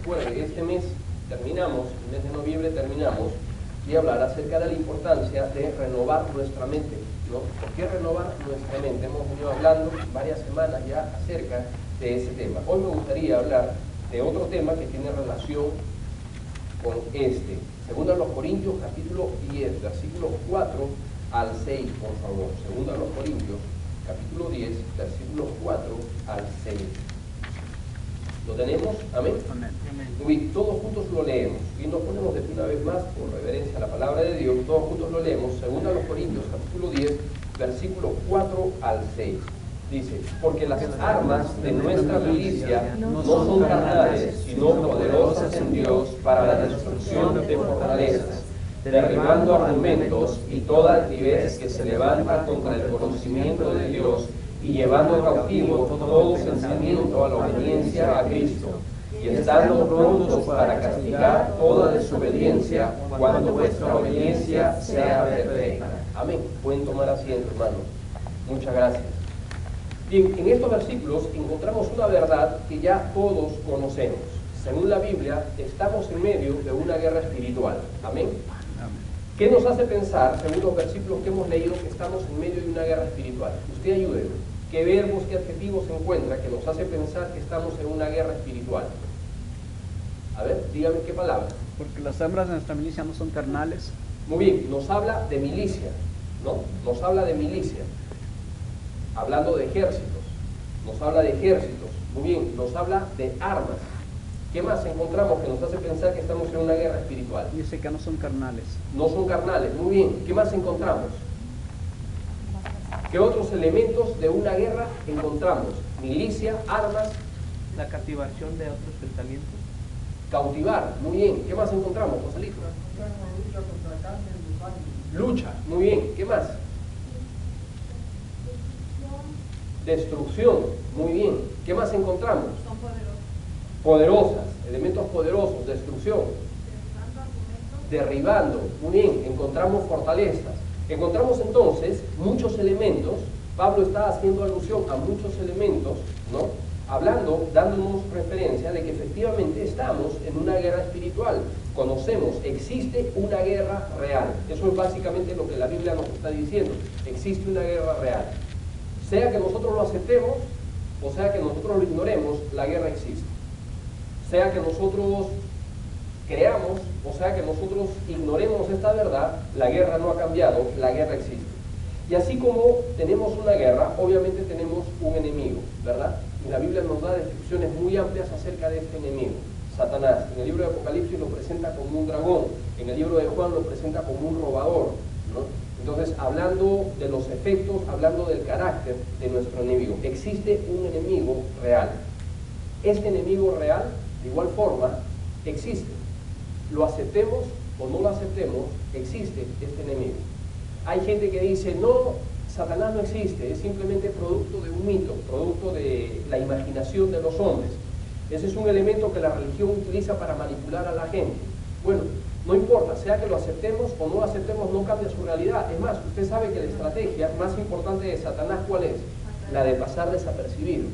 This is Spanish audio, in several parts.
recuerde, este mes terminamos, el mes de noviembre terminamos, y hablar acerca de la importancia de renovar nuestra mente, ¿no? ¿Por qué renovar nuestra mente? Hemos venido hablando varias semanas ya acerca de ese tema. Hoy me gustaría hablar de otro tema que tiene relación con este. Segunda a los Corintios, capítulo 10, versículos 4 al 6, por favor. Segunda a los Corintios, capítulo 10, versículos 4 al 6. ¿Lo tenemos? ¿Amén? Amén. Muy bien, todos juntos lo leemos. Y nos ponemos de pie una vez más, por reverencia a la palabra de Dios, todos juntos lo leemos. Segunda a los Corintios, capítulo 10, versículos 4 al 6. Dice, porque las armas de nuestra milicia no son carnales, sino poderosas en Dios para la destrucción de fortalezas, derribando argumentos y toda altivez que se levanta contra el conocimiento de Dios, y llevando cautivo todo pensamiento a la obediencia a Cristo, y estando prontos para castigar toda desobediencia cuando vuestra obediencia sea perfecta. Amén. Pueden tomar asiento, hermanos. Muchas gracias. Bien, en estos versículos encontramos una verdad que ya todos conocemos. Según la Biblia, estamos en medio de una guerra espiritual. Amén. ¿Qué nos hace pensar, según los versículos que hemos leído, que estamos en medio de una guerra espiritual? Usted ayúdeme. ¿Qué verbos, qué adjetivos se encuentra que nos hace pensar que estamos en una guerra espiritual? A ver, dígame qué palabra. Porque las armas de nuestra milicia no son carnales. Muy bien, nos habla de milicia, ¿no? Nos habla de milicia. Hablando de ejércitos. Nos habla de ejércitos. Muy bien, nos habla de armas. ¿Qué más encontramos que nos hace pensar que estamos en una guerra espiritual? Dice que no son carnales. No son carnales. Muy bien, ¿qué más encontramos? ¿Qué otros elementos de una guerra encontramos? Milicia, armas. La captivación de otros pensamientos. Cautivar, muy bien. ¿Qué más encontramos, Joselito? Lucha, muy bien. ¿Qué más? Destrucción, muy bien. ¿Qué más encontramos? Son poderosos. Poderosas, elementos poderosos, destrucción. Derribando, muy bien. Encontramos fortalezas. Encontramos entonces muchos elementos. Pablo está haciendo alusión a muchos elementos, ¿no? Hablando, dándonos referencia de que efectivamente estamos en una guerra espiritual. Conocemos, existe una guerra real. Eso es básicamente lo que la Biblia nos está diciendo. Existe una guerra real. Sea que nosotros lo aceptemos o sea que nosotros lo ignoremos, la guerra existe. Sea que nosotros creamos o sea que nosotros ignoremos esta verdad, la guerra no ha cambiado, la guerra existe. Y así como tenemos una guerra, obviamente tenemos un enemigo, ¿verdad? Y la Biblia nos da descripciones muy amplias acerca de este enemigo, Satanás. En el libro de Apocalipsis lo presenta como un dragón, en el libro de Juan lo presenta como un robador, ¿no? Entonces, hablando de los efectos, hablando del carácter de nuestro enemigo, existe un enemigo real. Este enemigo real, de igual forma, existe. Lo aceptemos o no lo aceptemos, existe este enemigo. Hay gente que dice, no, Satanás no existe, es simplemente producto de un mito, producto de la imaginación de los hombres. Ese es un elemento que la religión utiliza para manipular a la gente. Bueno, no importa, sea que lo aceptemos o no lo aceptemos, no cambia su realidad. Es más, usted sabe que la estrategia más importante de Satanás, ¿cuál es? La de pasar desapercibido.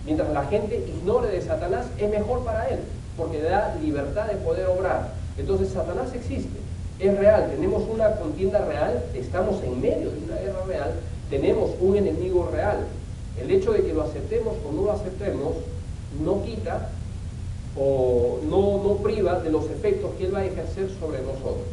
Mientras la gente ignore de Satanás, es mejor para él, porque le da libertad de poder obrar. Entonces, Satanás existe, es real, tenemos una contienda real, estamos en medio de una guerra real, tenemos un enemigo real. El hecho de que lo aceptemos o no lo aceptemos, no quita o no priva de los efectos que él va a ejercer sobre nosotros.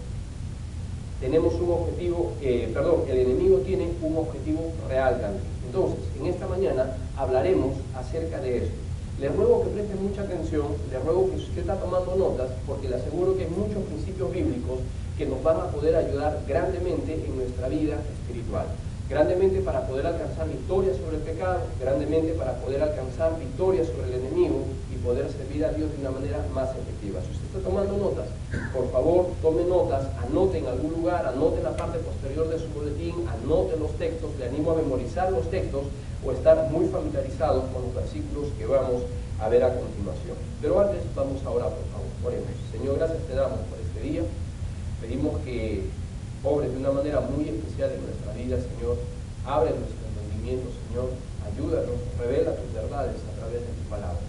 Tenemos un objetivo, el enemigo tiene un objetivo real también. Entonces, en esta mañana hablaremos acerca de esto. Les ruego que presten mucha atención, les ruego que usted está tomando notas, porque le aseguro que hay muchos principios bíblicos que nos van a poder ayudar grandemente en nuestra vida espiritual. Grandemente para poder alcanzar victoria sobre el pecado, grandemente para poder alcanzar victoria sobre el enemigo y poder servir a Dios de una manera más efectiva. Si usted está tomando notas, por favor, tome notas, anote en algún lugar, anote en la parte posterior de su boletín, anote los textos, le animo a memorizar los textos o estar muy familiarizados con los versículos que vamos a ver a continuación. Pero antes vamos a orar, por favor. Oremos. Señor, gracias te damos por este día. Pedimos que obres de una manera muy especial en nuestra vida, Señor. Abre nuestro entendimiento, Señor. Ayúdanos, revela tus verdades a través de tu palabra.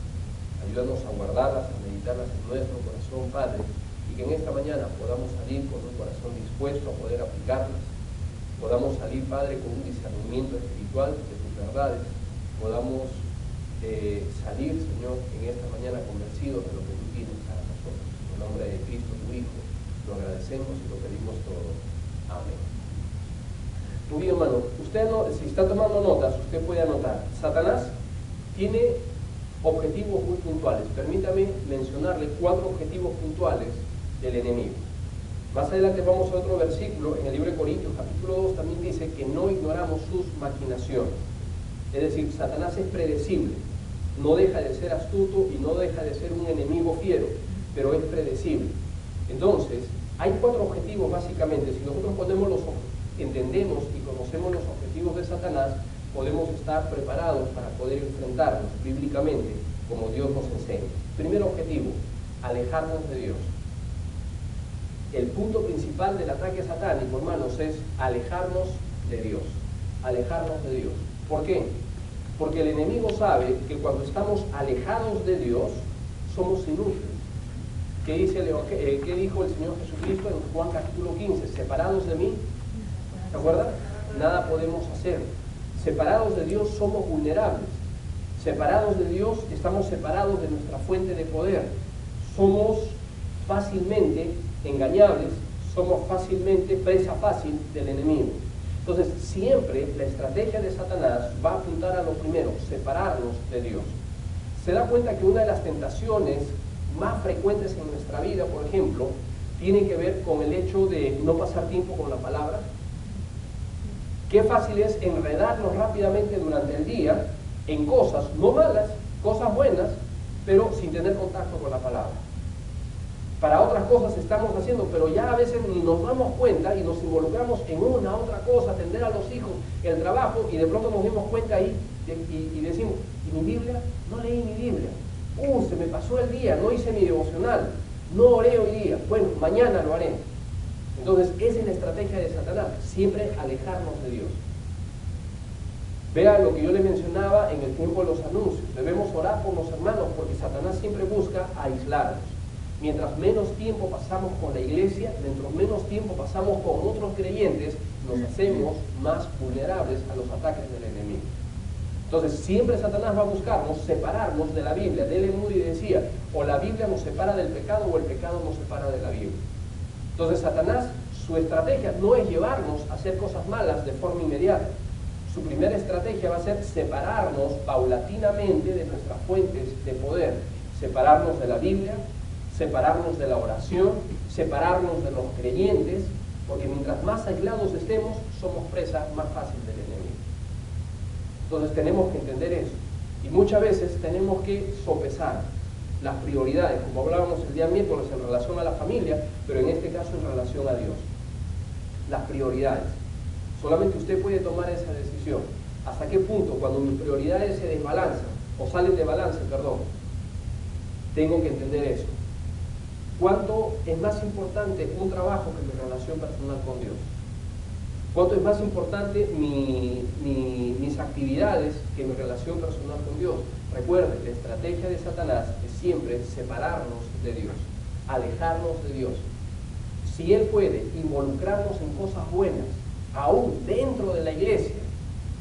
Ayúdanos a guardarlas, a meditarlas depositarlas en nuestro corazón, Padre, y que en esta mañana podamos salir con un corazón dispuesto a poder aplicarlas, podamos salir, Padre, con un discernimiento espiritual de tus verdades, podamos salir, Señor, en esta mañana convencidos de lo que tú tienes para nosotros. En nombre de Cristo, tu Hijo, lo agradecemos y lo pedimos todo. Amén. Muy bien, hermano, usted si está tomando notas, usted puede anotar. Satanás tiene objetivos muy puntuales. Permítame mencionarle 4 objetivos puntuales del enemigo. Más adelante vamos a otro versículo, en el libro de Corintios, capítulo 2, también dice que no ignoramos sus maquinaciones. Es decir, Satanás es predecible, no deja de ser astuto y no deja de ser un enemigo fiero, pero es predecible. Entonces, hay 4 objetivos básicamente. Si nosotros entendemos y conocemos los objetivos de Satanás, podemos estar preparados para poder enfrentarlos bíblicamente como Dios nos enseña. Primer objetivo, alejarnos de Dios. El punto principal del ataque satánico, hermanos, es alejarnos de Dios. Alejarnos de Dios. ¿Por qué? Porque el enemigo sabe que cuando estamos alejados de Dios, somos inútiles. ¿Qué dijo el Señor Jesucristo en Juan capítulo 15? Separados de mí, ¿se acuerdan? Nada podemos hacer. Separados de Dios somos vulnerables. Separados de Dios estamos separados de nuestra fuente de poder. Somos fácilmente engañables, somos fácilmente presa fácil del enemigo. Entonces, siempre la estrategia de Satanás va a apuntar a lo primero, separarnos de Dios. Se da cuenta que una de las tentaciones más frecuentes en nuestra vida, por ejemplo, tiene que ver con el hecho de no pasar tiempo con la palabra. Qué fácil es enredarnos rápidamente durante el día en cosas no malas, cosas buenas, pero sin tener contacto con la palabra. Para otras cosas estamos haciendo, pero ya a veces ni nos damos cuenta y nos involucramos en una otra cosa, atender a los hijos, el trabajo, y de pronto nos dimos cuenta ahí y decimos, ¿y mi Biblia? No leí mi Biblia. Se me pasó el día, no hice mi devocional, no oré hoy día. Bueno, mañana lo haré. Entonces, esa es la estrategia de Satanás, siempre alejarnos de Dios. Vea lo que yo le mencionaba en el tiempo de los anuncios. Debemos orar por los hermanos porque Satanás siempre busca aislarnos. Mientras menos tiempo pasamos con la iglesia, mientras menos tiempo pasamos con otros creyentes, nos hacemos más vulnerables a los ataques del enemigo. Entonces, siempre Satanás va a buscarnos separarnos de la Biblia. D.L. Moody decía, o la Biblia nos separa del pecado o el pecado nos separa de la Biblia. Entonces, Satanás, su estrategia no es llevarnos a hacer cosas malas de forma inmediata. Su primera estrategia va a ser separarnos paulatinamente de nuestras fuentes de poder. Separarnos de la Biblia, separarnos de la oración, separarnos de los creyentes, porque mientras más aislados estemos, somos presa más fácil del enemigo. Entonces tenemos que entender eso. Y muchas veces tenemos que sopesar las prioridades, como hablábamos el día miércoles en relación a la familia, pero en este caso en relación a Dios. Las prioridades. Solamente usted puede tomar esa decisión. ¿Hasta qué punto, cuando mis prioridades se desbalanzan, o salen de balance, perdón, tengo que entender eso? ¿Cuánto es más importante un trabajo que mi relación personal con Dios? ¿Cuánto es más importante mis actividades que mi relación personal con Dios? Recuerden, la estrategia de Satanás es siempre separarnos de Dios, alejarnos de Dios. Si él puede involucrarnos en cosas buenas, aún dentro de la iglesia,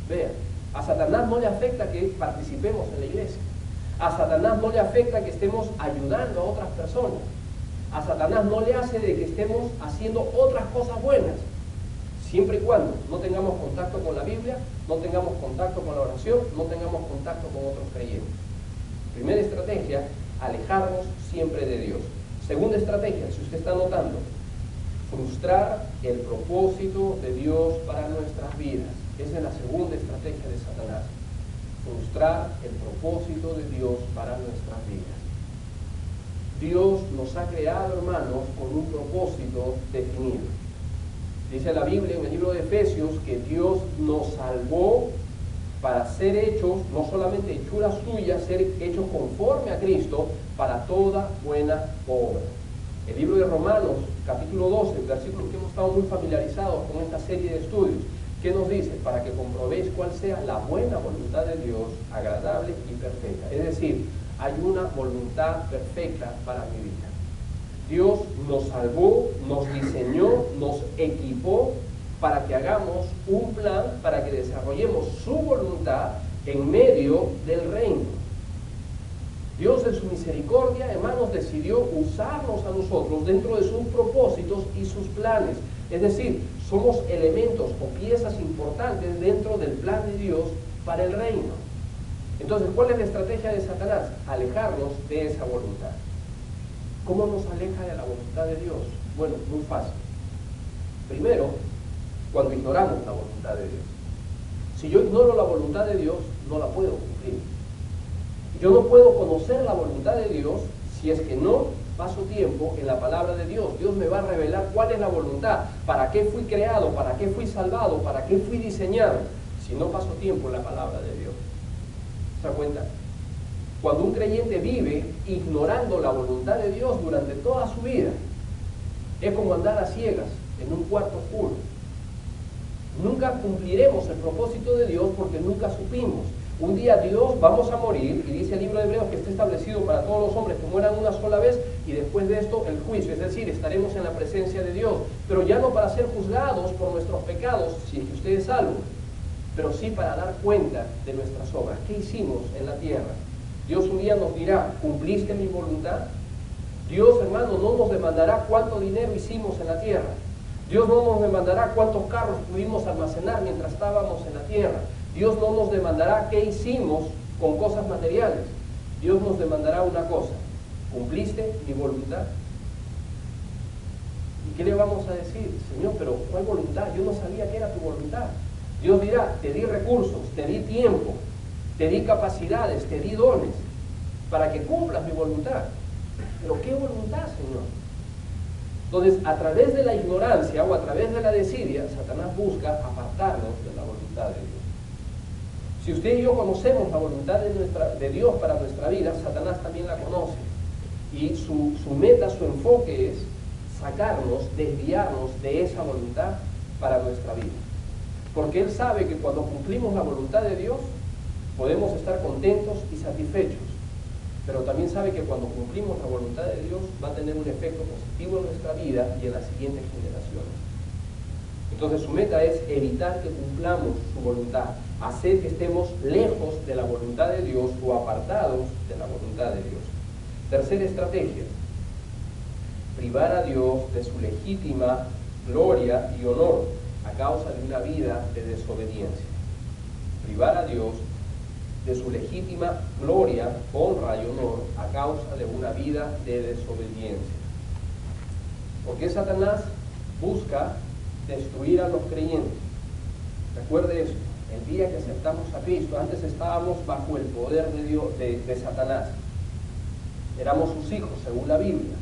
vean, a Satanás no le afecta que participemos en la iglesia. A Satanás no le afecta que estemos ayudando a otras personas. A Satanás no le hace de que estemos haciendo otras cosas buenas, siempre y cuando no tengamos contacto con la Biblia, no tengamos contacto con la oración, no tengamos contacto con otros creyentes. Primera estrategia, alejarnos siempre de Dios. Segunda estrategia, si usted está notando, frustrar el propósito de Dios para nuestras vidas. Esa es la segunda estrategia de Satanás. Frustrar el propósito de Dios para nuestras vidas. Dios nos ha creado, hermanos, con un propósito definido. Dice la Biblia en el libro de Efesios que Dios nos salvó para ser hechos, no solamente hechuras suyas, ser hechos conforme a Cristo para toda buena obra. El libro de Romanos, capítulo 12, versículos que hemos estado muy familiarizados con esta serie de estudios, ¿qué nos dice? Para que comprobéis cuál sea la buena voluntad de Dios, agradable y perfecta. Es decir, hay una voluntad perfecta para mi vida. Dios nos salvó, nos diseñó, nos equipó para que hagamos un plan, para que desarrollemos su voluntad en medio del reino. Dios en su misericordia, hermanos, decidió usarnos a nosotros dentro de sus propósitos y sus planes. Es decir, somos elementos o piezas importantes dentro del plan de Dios para el reino. Entonces, ¿cuál es la estrategia de Satanás? Alejarnos de esa voluntad. ¿Cómo nos aleja de la voluntad de Dios? Bueno, muy fácil. Primero, cuando ignoramos la voluntad de Dios. Si yo ignoro la voluntad de Dios, no la puedo cumplir. Yo no puedo conocer la voluntad de Dios si es que no paso tiempo en la palabra de Dios. Dios me va a revelar cuál es la voluntad, para qué fui creado, para qué fui salvado, para qué fui diseñado, si no paso tiempo en la palabra de Dios. ¿Se da cuenta? Cuando un creyente vive ignorando la voluntad de Dios durante toda su vida, es como andar a ciegas en un cuarto oscuro. Nunca cumpliremos el propósito de Dios porque nunca supimos. Un día Dios vamos a morir, y dice el libro de Hebreos que está establecido para todos los hombres que mueran una sola vez, y después de esto el juicio, es decir, estaremos en la presencia de Dios, pero ya no para ser juzgados por nuestros pecados, si es que usted es salvo, pero sí para dar cuenta de nuestras obras. ¿Qué hicimos en la tierra? Dios un día nos dirá, ¿cumpliste mi voluntad? Dios, hermano, no nos demandará cuánto dinero hicimos en la tierra. Dios no nos demandará cuántos carros pudimos almacenar mientras estábamos en la tierra. Dios no nos demandará qué hicimos con cosas materiales. Dios nos demandará una cosa: ¿cumpliste mi voluntad? ¿Y qué le vamos a decir? Señor, pero ¿cuál voluntad? Yo no sabía que era tu voluntad. Dios dirá, te di recursos, te di tiempo, te di capacidades, te di dones para que cumplas mi voluntad. ¿Pero qué voluntad, Señor? Entonces, a través de la ignorancia o a través de la desidia, Satanás busca apartarnos de la voluntad de Dios. Si usted y yo conocemos la voluntad de Dios para nuestra vida, Satanás también la conoce. Y su meta, su enfoque es sacarnos, desviarnos de esa voluntad para nuestra vida. Porque Él sabe que cuando cumplimos la voluntad de Dios, podemos estar contentos y satisfechos. Pero también sabe que cuando cumplimos la voluntad de Dios, va a tener un efecto positivo en nuestra vida y en las siguientes generaciones. Entonces su meta es evitar que cumplamos su voluntad, hacer que estemos lejos de la voluntad de Dios o apartados de la voluntad de Dios. Tercera estrategia: privar a Dios de su legítima gloria y honor a causa de una vida de desobediencia. Privar a Dios de su legítima gloria, honra y honor a causa de una vida de desobediencia. Porque Satanás busca destruir a los creyentes. Recuerde eso, el día que aceptamos a Cristo, antes estábamos bajo el poder de Dios, de Satanás. Éramos sus hijos, según la Biblia.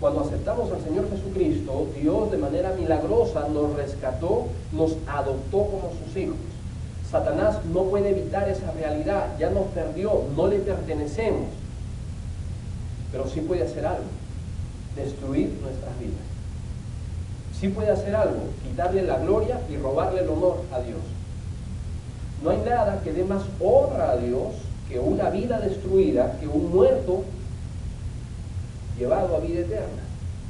Cuando aceptamos al Señor Jesucristo, Dios de manera milagrosa nos rescató, nos adoptó como sus hijos. Satanás no puede evitar esa realidad, ya nos perdió, no le pertenecemos. Pero sí puede hacer algo: destruir nuestras vidas. Sí puede hacer algo: quitarle la gloria y robarle el honor a Dios. No hay nada que dé más honra a Dios que una vida destruida, que un muerto llevado a vida eterna,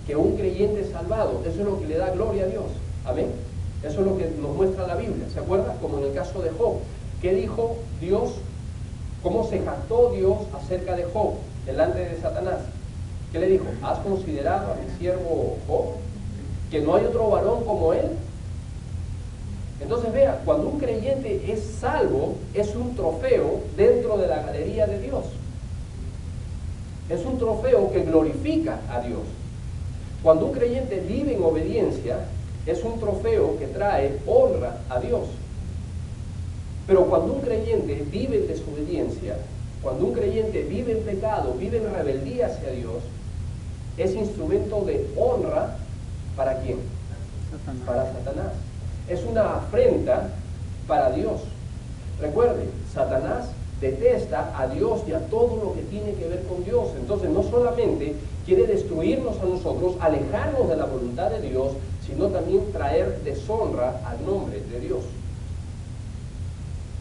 que un creyente salvado. Eso es lo que le da gloria a Dios. Amén. Eso es lo que nos muestra la Biblia. ¿Se acuerdan? Como en el caso de Job. ¿Qué dijo Dios? ¿Cómo se jactó Dios acerca de Job delante de Satanás? ¿Qué le dijo? ¿Has considerado a mi siervo Job? ¿Que no hay otro varón como él? Entonces vea, cuando un creyente es salvo, es un trofeo dentro de la galería de Dios. Es un trofeo que glorifica a Dios. Cuando un creyente vive en obediencia, es un trofeo que trae honra a Dios. Pero cuando un creyente vive en desobediencia, cuando un creyente vive en pecado, vive en rebeldía hacia Dios, es instrumento de honra ¿para quién? Satanás. Para Satanás. Es una afrenta para Dios. Recuerde, Satanás detesta a Dios y a todo lo que tiene que ver con Dios. Entonces no solamente quiere destruirnos a nosotros, alejarnos de la voluntad de Dios, sino también traer deshonra al nombre de Dios.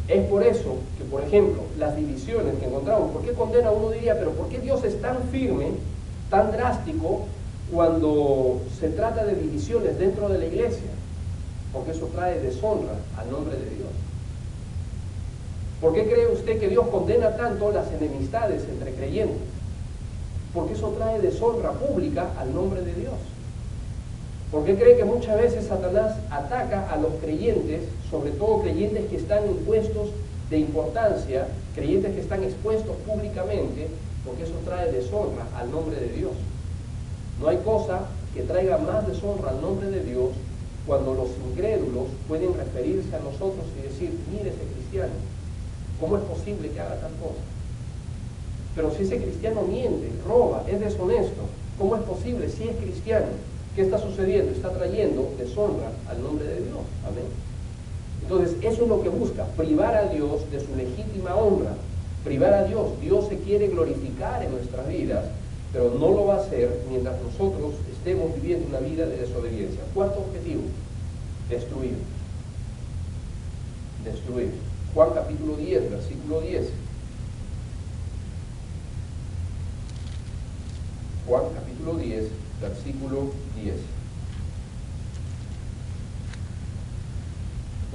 Es por eso que, por ejemplo, las divisiones que encontramos, ¿por qué condena? Uno diría, pero ¿por qué Dios es tan firme, tan drástico cuando se trata de divisiones dentro de la iglesia? Porque eso trae deshonra al nombre de Dios. ¿Por qué cree usted que Dios condena tanto las enemistades entre creyentes? Porque eso trae deshonra pública al nombre de Dios. ¿Por qué cree que muchas veces Satanás ataca a los creyentes, sobre todo creyentes que están en puestos de importancia, creyentes que están expuestos públicamente? Porque eso trae deshonra al nombre de Dios. No hay cosa que traiga más deshonra al nombre de Dios cuando los incrédulos pueden referirse a nosotros y decir, mire ese cristiano, ¿cómo es posible que haga tal cosa? Pero si ese cristiano miente, roba, es deshonesto, ¿cómo es posible? Si es cristiano, ¿qué está sucediendo? Está trayendo deshonra al nombre de Dios. Amén. Entonces, eso es lo que busca, privar a Dios de su legítima honra, privar a Dios. Dios se quiere glorificar en nuestras vidas, pero no lo va a hacer mientras nosotros estemos viviendo una vida de desobediencia. Cuarto objetivo, destruir. Destruir. Juan capítulo 10, versículo 10. Juan capítulo 10, versículo 10.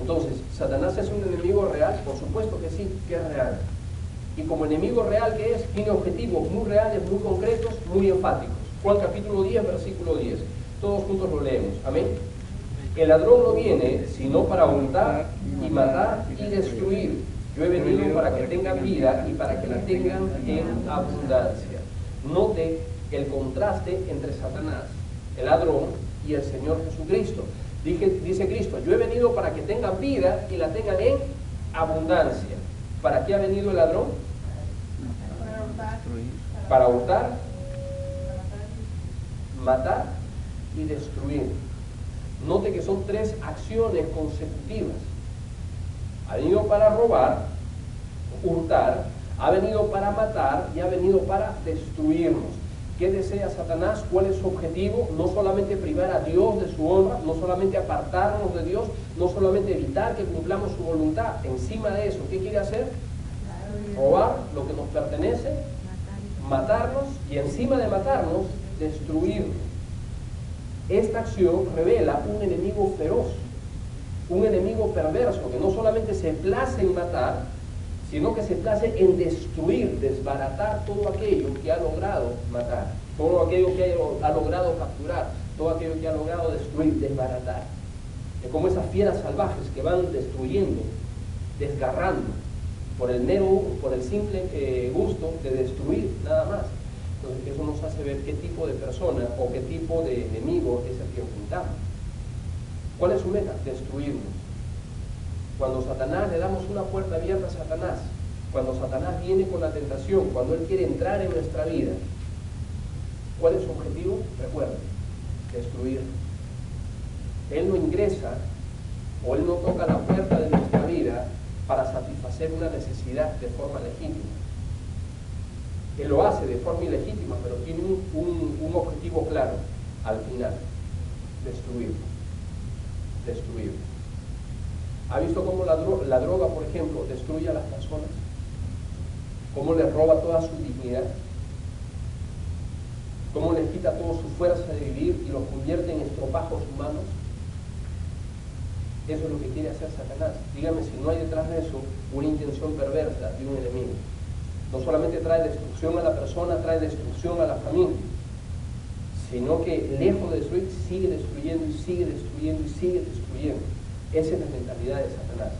Entonces, ¿Satanás es un enemigo real? Por supuesto que sí, que es real. Y como enemigo real que es, tiene objetivos muy reales, muy concretos, muy enfáticos. Juan capítulo 10, versículo 10. Todos juntos lo leemos. Amén. El ladrón no viene sino para hurtar y matar y destruir. Yo he venido para que tengan vida y para que la tengan en abundancia. Note el contraste entre Satanás, el ladrón, y el Señor Jesucristo. Dice Cristo, yo he venido para que tengan vida y la tengan en abundancia. ¿Para qué ha venido el ladrón? Para hurtar, matar y destruir. Note que son tres acciones consecutivas. Ha venido para robar, hurtar, ha venido para matar y ha venido para destruirnos. ¿Qué desea Satanás? ¿Cuál es su objetivo? No solamente privar a Dios de su honra, no solamente apartarnos de Dios, no solamente evitar que cumplamos su voluntad. Encima de eso, ¿qué quiere hacer? Robar lo que nos pertenece, matarnos y encima de matarnos, destruirnos. Esta acción revela un enemigo feroz, un enemigo perverso que no solamente se place en matar, sino que se place en destruir, desbaratar todo aquello que ha logrado matar, todo aquello que ha logrado capturar, todo aquello que ha logrado destruir, desbaratar. Es como esas fieras salvajes que van destruyendo, desgarrando, por el simple gusto de destruir, nada más. Entonces eso nos hace ver qué tipo de persona o qué tipo de enemigo es el que enfrentamos. ¿Cuál es su meta? Destruirnos. Cuando Satanás le damos una puerta abierta a Satanás, cuando Satanás viene con la tentación, cuando él quiere entrar en nuestra vida, ¿cuál es su objetivo? Recuerden, destruirnos. Él no ingresa o él no toca la puerta de nuestra vida para satisfacer una necesidad de forma legítima. Él lo hace de forma ilegítima, pero tiene un objetivo claro al final: destruirnos. Destruirnos. ¿Ha visto cómo la droga, por ejemplo, destruye a las personas? ¿Cómo les roba toda su dignidad? ¿Cómo les quita toda su fuerza de vivir y los convierte en estropajos humanos? Eso es lo que quiere hacer Satanás. Dígame si no hay detrás de eso una intención perversa de un enemigo. No solamente trae destrucción a la persona, trae destrucción a la familia, sino que lejos de destruir, sigue destruyendo y sigue destruyendo y sigue destruyendo. Esa es la mentalidad de Satanás.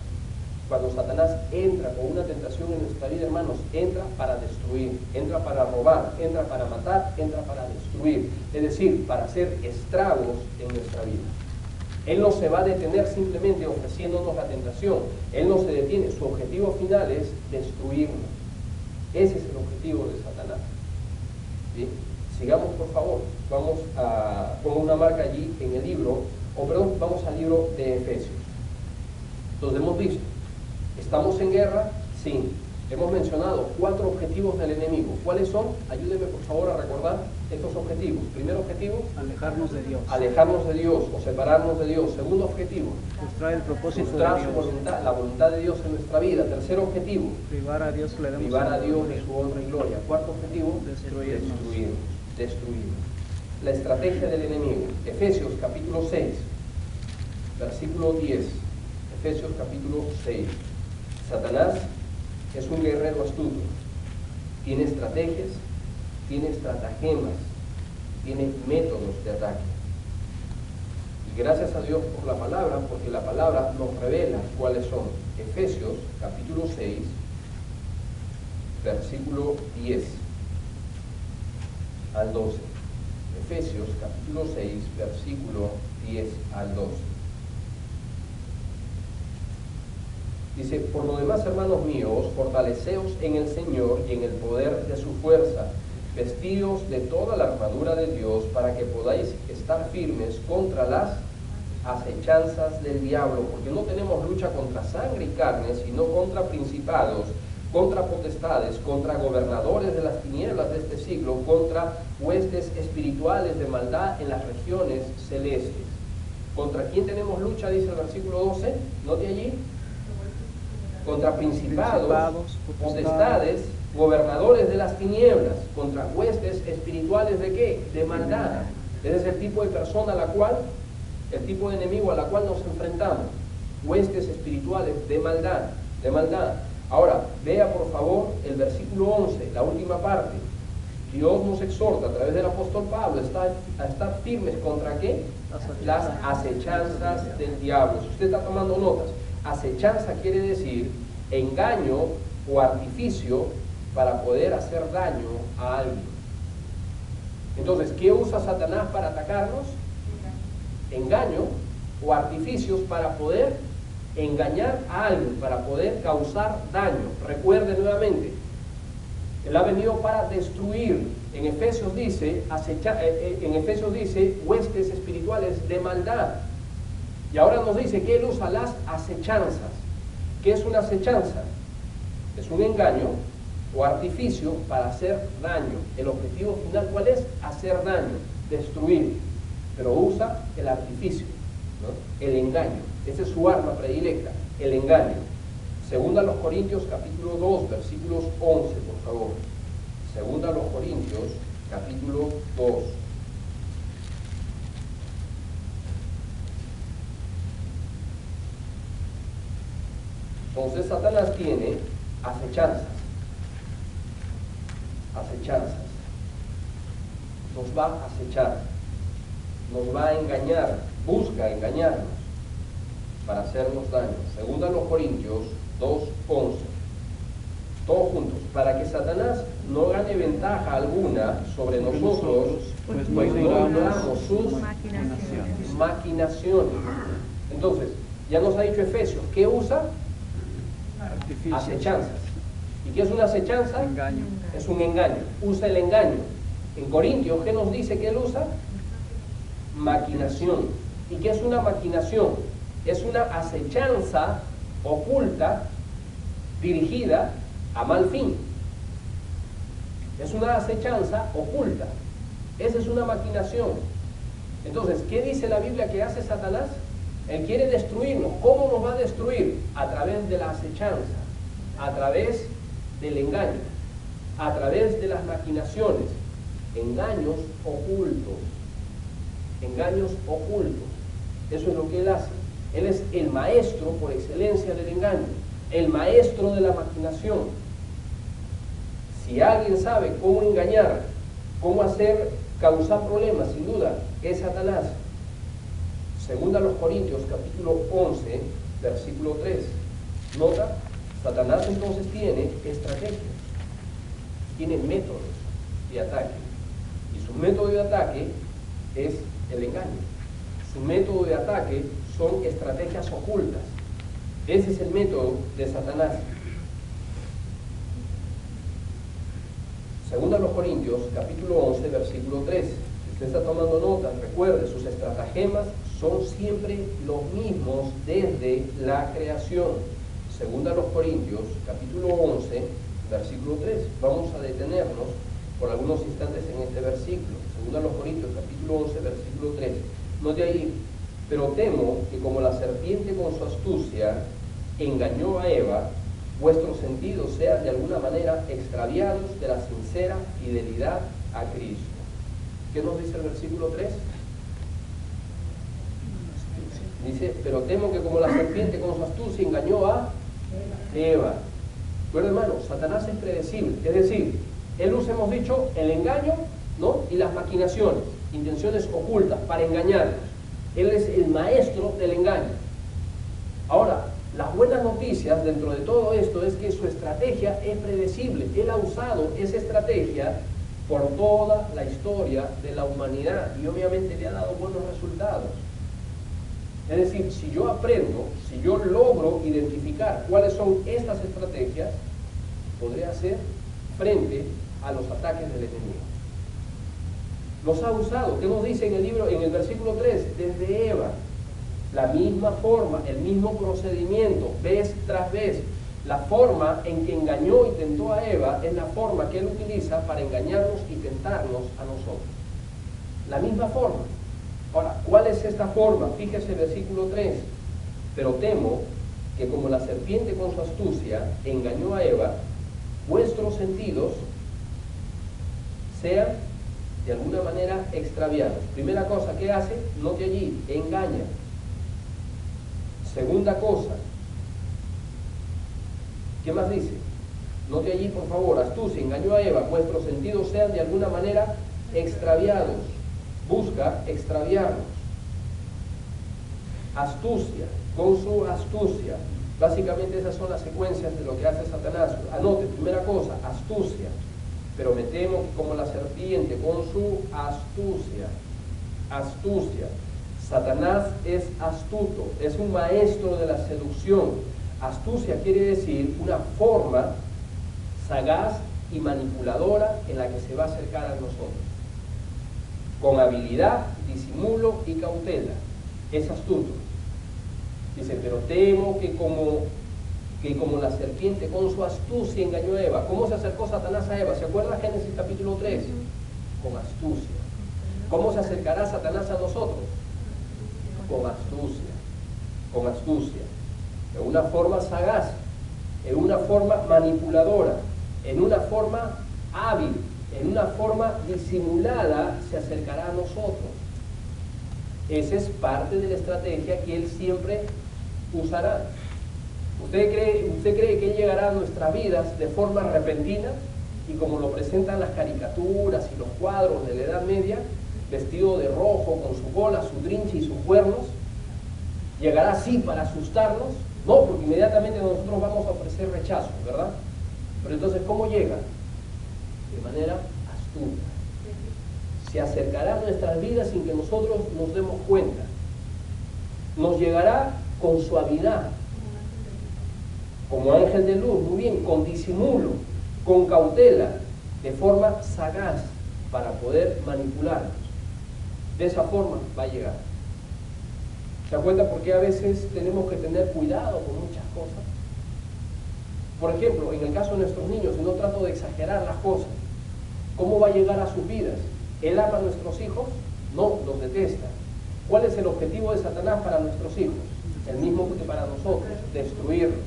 Cuando Satanás entra con una tentación en nuestra vida, hermanos, entra para destruir, entra para robar, entra para matar, entra para destruir. Es decir, para hacer estragos en nuestra vida. Él no se va a detener simplemente ofreciéndonos la tentación. Él no se detiene. Su objetivo final es destruirnos. Ese es el objetivo de Satanás. ¿Sí? Sigamos, por favor. Vamos a poner una marca allí en el libro, vamos al libro de Efesios. Entonces hemos visto, ¿estamos en guerra? Sí. Hemos mencionado 4 objetivos del enemigo. ¿Cuáles son? Ayúdenme por favor a recordar. estos objetivos. Primer objetivo, Alejarnos de Dios. alejarnos de Dios o separarnos de Dios. Segundo objetivo, Frustrar el propósito frustrar de su Dios. voluntad, la voluntad de Dios en nuestra vida. Tercer objetivo, Privar a Dios que le demos privar a honra y Dios de gloria. su honra y gloria. Cuarto objetivo, Destruirnos. destruirnos. La estrategia del enemigo. Efesios capítulo 6, versículo 10. Efesios capítulo 6. Satanás es un guerrero astuto. Tiene estrategias, tiene estratagemas, tiene métodos de ataque. Y gracias a Dios por la palabra, porque la palabra nos revela cuáles son. Efesios capítulo 6, versículo 10 al 12. Efesios capítulo 6, versículo 10 al 12. Dice, por lo demás, hermanos míos, fortaleceos en el Señor y en el poder de su fuerza, vestidos de toda la armadura de Dios, para que podáis estar firmes contra las acechanzas del diablo, porque no tenemos lucha contra sangre y carne, sino contra principados, contra potestades, contra gobernadores de las tinieblas de este siglo, contra huestes espirituales de maldad en las regiones celestes. ¿Contra quién tenemos lucha? Dice el versículo 12, note allí. Contra principados, potestades, gobernadores de las tinieblas, contra huestes espirituales ¿de qué? De maldad. Ese es el tipo de persona a la cual, el tipo de enemigo a la cual nos enfrentamos. Huestes espirituales de maldad, de maldad. Ahora, vea por favor el versículo 11, la última parte. Dios nos exhorta a través del apóstol Pablo a estar firmes contra ¿qué? Las acechanzas del diablo. Si usted está tomando notas, acechanza quiere decir engaño o artificio para poder hacer daño a alguien. Entonces, ¿qué usa Satanás para atacarnos? Engaño o artificios para poder engañar a alguien, para poder causar daño. Recuerde nuevamente, él ha venido para destruir. En Efesios dice, huestes espirituales de maldad. Y ahora nos dice que él usa las acechanzas. ¿Qué es una acechanza? Es un engaño o artificio para hacer daño. El objetivo final, ¿cuál es? Hacer daño, destruir. Pero usa el artificio, ¿no? El engaño. Esa es su arma predilecta, el engaño. Segunda a los Corintios, capítulo 2, versículos 11, por favor. Segunda a los Corintios, capítulo 2. Entonces Satanás tiene acechanzas. Acechanzas. Nos va a acechar. Nos va a engañar. Busca engañarnos para hacernos daño. Segunda a los Corintios 2:11. Todos juntos. Para que Satanás no gane ventaja alguna sobre nosotros, pues no ignoramos sus maquinaciones. Entonces, ya nos ha dicho Efesios, ¿qué usa? Artificios. Acechanzas. ¿Y qué es una acechanza? Engaño. Es un engaño. Usa el engaño. En Corintios, ¿qué nos dice que él usa? Maquinación. ¿Y qué es una maquinación? Es una acechanza oculta dirigida a mal fin. Es una acechanza oculta. Esa es una maquinación. Entonces, ¿qué dice la Biblia que hace Satanás? Él quiere destruirnos. ¿Cómo nos va a destruir? A través de la acechanza, a través del engaño, a través de las maquinaciones, engaños ocultos. Engaños ocultos. Eso es lo que él hace. Él es el maestro por excelencia del engaño, el maestro de la maquinación. Si alguien sabe cómo engañar, cómo causar problemas, sin duda, es Satanás. Segunda a los Corintios, capítulo 11, versículo 3. Nota, Satanás entonces tiene estrategias, tiene métodos de ataque. Y su método de ataque es el engaño. Su método de ataque son estrategias ocultas. Ese es el método de Satanás. Segunda a los Corintios, capítulo 11, versículo 3. Si usted está tomando nota, recuerde, sus estratagemas son siempre los mismos desde la creación. Segunda a los Corintios, capítulo 11, versículo 3. Vamos a detenernos por algunos instantes en este versículo. 2 Corintios capítulo 11, versículo 3. Note ahí, pero temo que como la serpiente con su astucia engañó a Eva, vuestros sentidos sean de alguna manera extraviados de la sincera fidelidad a Cristo. ¿Qué nos dice el versículo 3? Dice, pero temo que como la serpiente con su astucia engañó a Eva. Bueno, hermano, Satanás es predecible, es decir, él usa, hemos dicho, el engaño, ¿no? Y las maquinaciones, intenciones ocultas para engañarnos. Él es el maestro del engaño. Ahora, las buenas noticias dentro de todo esto es que su estrategia es predecible. Él ha usado esa estrategia por toda la historia de la humanidad y obviamente le ha dado buenos resultados. Es decir, si yo aprendo, si yo logro identificar cuáles son estas estrategias, podré hacer frente a los ataques del enemigo. Los ha usado. ¿Qué nos dice en el libro, en el versículo 3? Desde Eva. La misma forma, el mismo procedimiento, vez tras vez. La forma en que engañó y tentó a Eva es la forma que él utiliza para engañarnos y tentarnos a nosotros. La misma forma. Ahora, ¿cuál es esta forma? Fíjese el versículo 3. Pero temo que como la serpiente con su astucia engañó a Eva, vuestros sentidos sean de alguna manera extraviados. Primera cosa, ¿qué hace? Note allí, engaña. Segunda cosa, ¿qué más dice? Note allí, por favor, astucia, engañó a Eva, vuestros sentidos sean de alguna manera extraviados. Busca extraviarnos. Astucia, con su astucia. Básicamente esas son las secuencias de lo que hace Satanás. Anote, primera cosa, astucia. Pero me temo que como la serpiente, con su astucia. Astucia. Satanás es astuto, es un maestro de la seducción. Astucia quiere decir una forma sagaz y manipuladora en la que se va a acercar a nosotros. Con habilidad, disimulo y cautela. Es astuto. Dice, pero temo que como la serpiente con su astucia engañó a Eva. ¿Cómo se acercó Satanás a Eva? ¿Se acuerda Génesis capítulo 3? Con astucia. ¿Cómo se acercará Satanás a nosotros? Con astucia. Con astucia. En una forma sagaz, en una forma manipuladora, en una forma hábil, en una forma disimulada se acercará a nosotros. Esa es parte de la estrategia que él siempre usará. ¿Usted cree que él llegará a nuestras vidas de forma repentina? Y como lo presentan las caricaturas y los cuadros de la Edad Media, vestido de rojo, con su cola, su trinche y sus cuernos, ¿llegará así para asustarnos? No, porque inmediatamente nosotros vamos a ofrecer rechazo, ¿verdad? Pero entonces, ¿cómo llega? De manera astuta. Se acercará a nuestras vidas sin que nosotros nos demos cuenta. Nos llegará con suavidad, como ángel de luz, muy bien, con disimulo, con cautela, de forma sagaz, para poder manipularnos. De esa forma va a llegar. ¿Se da cuenta por qué a veces tenemos que tener cuidado con muchas cosas? Por ejemplo, en el caso de nuestros niños, y no trato de exagerar las cosas, ¿cómo va a llegar a sus vidas? ¿Él ama a nuestros hijos? No, los detesta. ¿Cuál es el objetivo de Satanás para nuestros hijos? El mismo que para nosotros, destruirlos.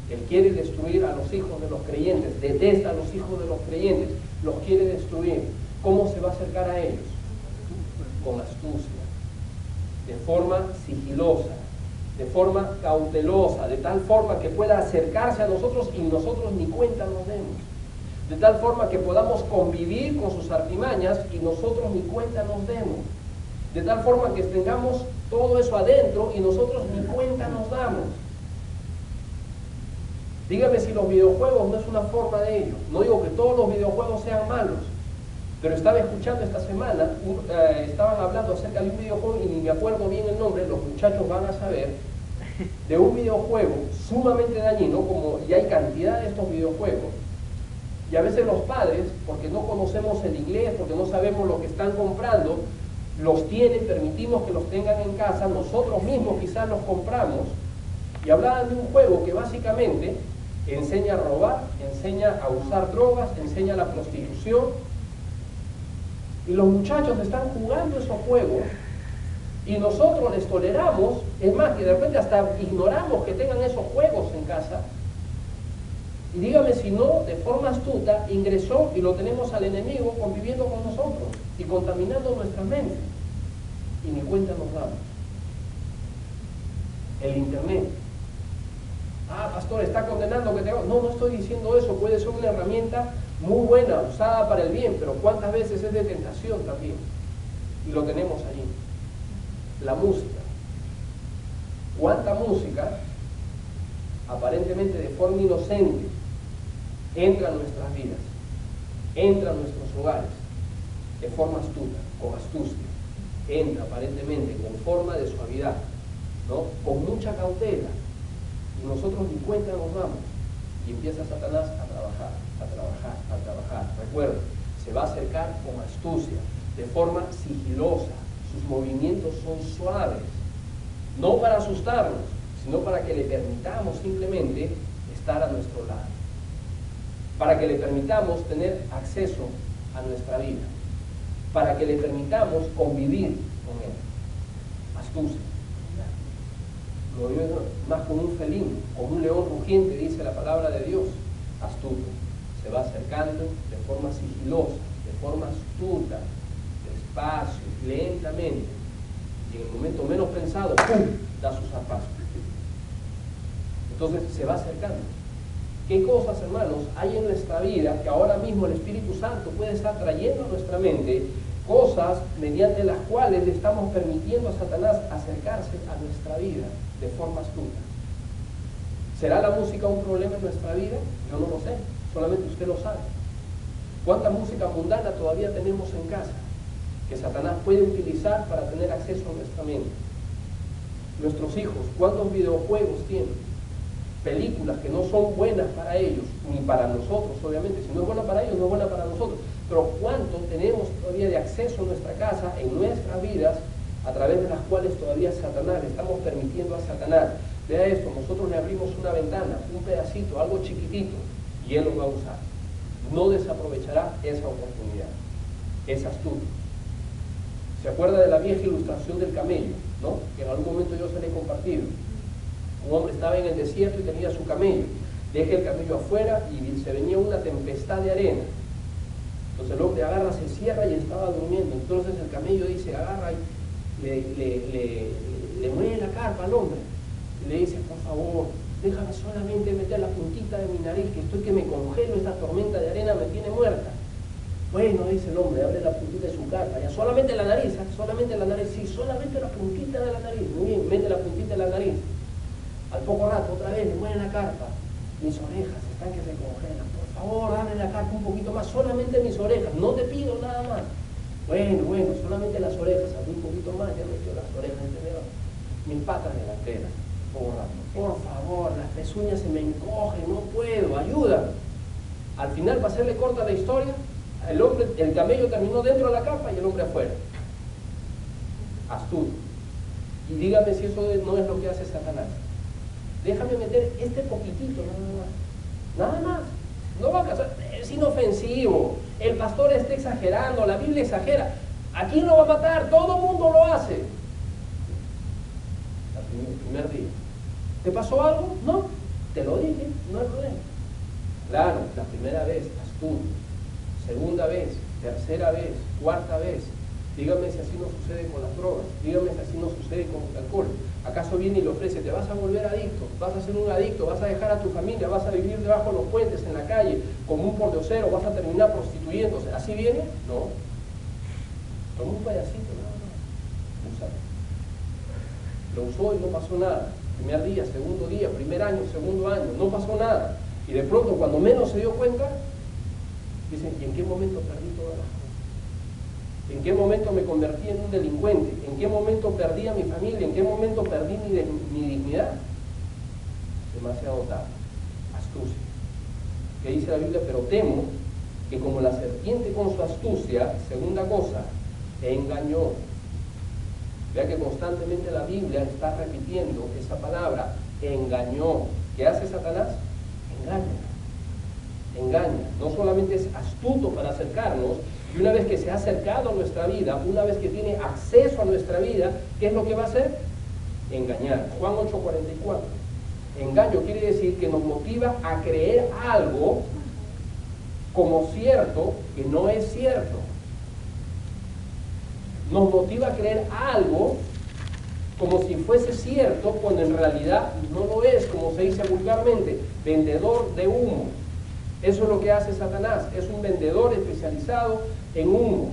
Él quiere destruir a los hijos de los creyentes, detesta a los hijos de los creyentes, los quiere destruir. ¿Cómo se va a acercar a ellos? Con astucia, de forma sigilosa, de forma cautelosa, de tal forma que pueda acercarse a nosotros y nosotros ni cuenta nos demos. De tal forma que podamos convivir con sus artimañas y nosotros ni cuenta nos demos. De tal forma que tengamos todo eso adentro y nosotros ni cuenta nos damos. Dígame si los videojuegos no es una forma de ello. No digo que todos los videojuegos sean malos, pero estaba escuchando esta semana, estaban hablando acerca de un videojuego y ni me acuerdo bien el nombre, los muchachos van a saber, de un videojuego sumamente dañino, como ya hay cantidad de estos videojuegos, y a veces los padres, porque no conocemos el inglés, porque no sabemos lo que están comprando, los tienen, permitimos que los tengan en casa, nosotros mismos quizás los compramos, y hablaban de un juego que básicamente enseña a robar, enseña a usar drogas, enseña la prostitución, Y los muchachos están jugando esos juegos y nosotros les toleramos, es más, que de repente hasta ignoramos que tengan esos juegos en casa. Y dígame si no, de forma astuta, ingresó y lo tenemos al enemigo conviviendo con nosotros y contaminando nuestra mente. Y ni cuenta nos damos. El internet. Ah, pastor, está condenando que te haga. No, no estoy diciendo eso. Puede ser una herramienta muy buena, usada para el bien, pero ¿cuántas veces es de tentación también? Y lo tenemos allí. La música. ¿Cuánta música, aparentemente de forma inocente, entra en nuestras vidas, entra en nuestros hogares, de forma astuta, con astucia, entra aparentemente con forma de suavidad, ¿no? Con mucha cautela, y nosotros ni cuenta nos damos, y empieza Satanás a trabajar, a trabajar, a trabajar. Recuerda, se va a acercar con astucia, de forma sigilosa, sus movimientos son suaves, no para asustarnos, sino para que le permitamos simplemente estar a nuestro lado, para que le permitamos tener acceso a nuestra vida, para que le permitamos convivir con él. Astucia. Lo digo más como un felino, como un león rugiente, dice la palabra de Dios. Astuto. Se va acercando de forma sigilosa, de forma astuta, despacio, lentamente. Y en el momento menos pensado, ¡pum!, da sus zarpazos. Entonces se va acercando. ¿Qué cosas, hermanos, hay en nuestra vida que ahora mismo el Espíritu Santo puede estar trayendo a nuestra mente? Cosas mediante las cuales le estamos permitiendo a Satanás acercarse a nuestra vida de forma astuta. ¿Será la música un problema en nuestra vida? Yo no lo sé, solamente usted lo sabe. ¿Cuánta música mundana todavía tenemos en casa que Satanás puede utilizar para tener acceso a nuestra mente? Nuestros hijos, ¿cuántos videojuegos tienen? Películas que no son buenas para ellos, ni para nosotros, obviamente. Si no es buena para ellos, no es buena para nosotros. Pero ¿cuánto tenemos todavía de acceso a nuestra casa, en nuestras vidas, a través de las cuales todavía Satanás, le estamos permitiendo a Satanás? Vea esto, nosotros le abrimos una ventana, un pedacito, algo chiquitito, y él lo va a usar. No desaprovechará esa oportunidad. Es astuto. ¿Se acuerda de la vieja ilustración del camello, no? Que en algún momento yo se le he compartido. Un hombre estaba en el desierto y tenía su camello. Deja el camello afuera y se venía una tempestad de arena. Entonces el hombre agarra, se cierra y estaba durmiendo. Entonces el camello dice, agarra y le mueve la carpa al hombre. Y le dice, por favor, déjame solamente meter la puntita de mi nariz, que estoy que me congelo, esta tormenta de arena me tiene muerta. Bueno, dice el hombre, abre la puntita de su carpa, ya solamente la nariz, solamente la nariz, sí, solamente la puntita de la nariz. Muy bien, mete la puntita de la nariz. Al poco rato, otra vez, le mueven la carpa. Mis orejas están que se congelan. Por favor, dame la carpa un poquito más. Solamente mis orejas. No te pido nada más. Bueno, solamente las orejas. Abrí un poquito más, ya metió las orejas. ¿Entendieron? Mis patas delanteras. Por favor, las pezuñas se me encogen. No puedo. Ayuda. Al final, para hacerle corta la historia, el camello terminó dentro de la carpa y el hombre afuera. Astuto. Y dígame si eso no es lo que hace Satanás. Déjame meter este poquitito, nada más. No va a casar, es inofensivo. El pastor está exagerando, la Biblia exagera. ¿A quién lo va a matar? Todo el mundo lo hace. El primer día. ¿Te pasó algo? No, te lo dije, no hay problema. Claro, la primera vez, astuto. Segunda vez, tercera vez, cuarta vez. Dígame si así no sucede con las drogas, dígame si así no sucede con el alcohol. ¿Acaso viene y le ofrece, te vas a volver adicto, vas a ser un adicto, vas a dejar a tu familia, vas a vivir debajo de los puentes, en la calle, como un pordiosero, vas a terminar prostituyéndose? ¿Así viene? No. Toma un pedacito, nada más. Úsalo. Lo usó y no pasó nada. Primer día, segundo día, primer año, segundo año, no pasó nada. Y de pronto, cuando menos se dio cuenta, dicen, ¿y en qué momento perdí todas las cosas? ¿En qué momento me convertí en un delincuente? ¿En qué momento perdí a mi familia? ¿En qué momento perdí mi dignidad? Demasiado tarde. Astucia. Que dice la Biblia, pero temo que como la serpiente con su astucia, segunda cosa, engañó. Vea que constantemente la Biblia está repitiendo esa palabra, engañó. ¿Qué hace Satanás? Engaña. No solamente es astuto para acercarnos, Y una vez que se ha acercado a nuestra vida, una vez que tiene acceso a nuestra vida, ¿qué es lo que va a hacer? Engañar. Juan 8:44. Engaño quiere decir que nos motiva a creer algo como cierto que no es cierto. Nos motiva a creer algo como si fuese cierto cuando en realidad no lo es, como se dice vulgarmente, vendedor de humo. Eso es lo que hace Satanás, es un vendedor especializado en humo.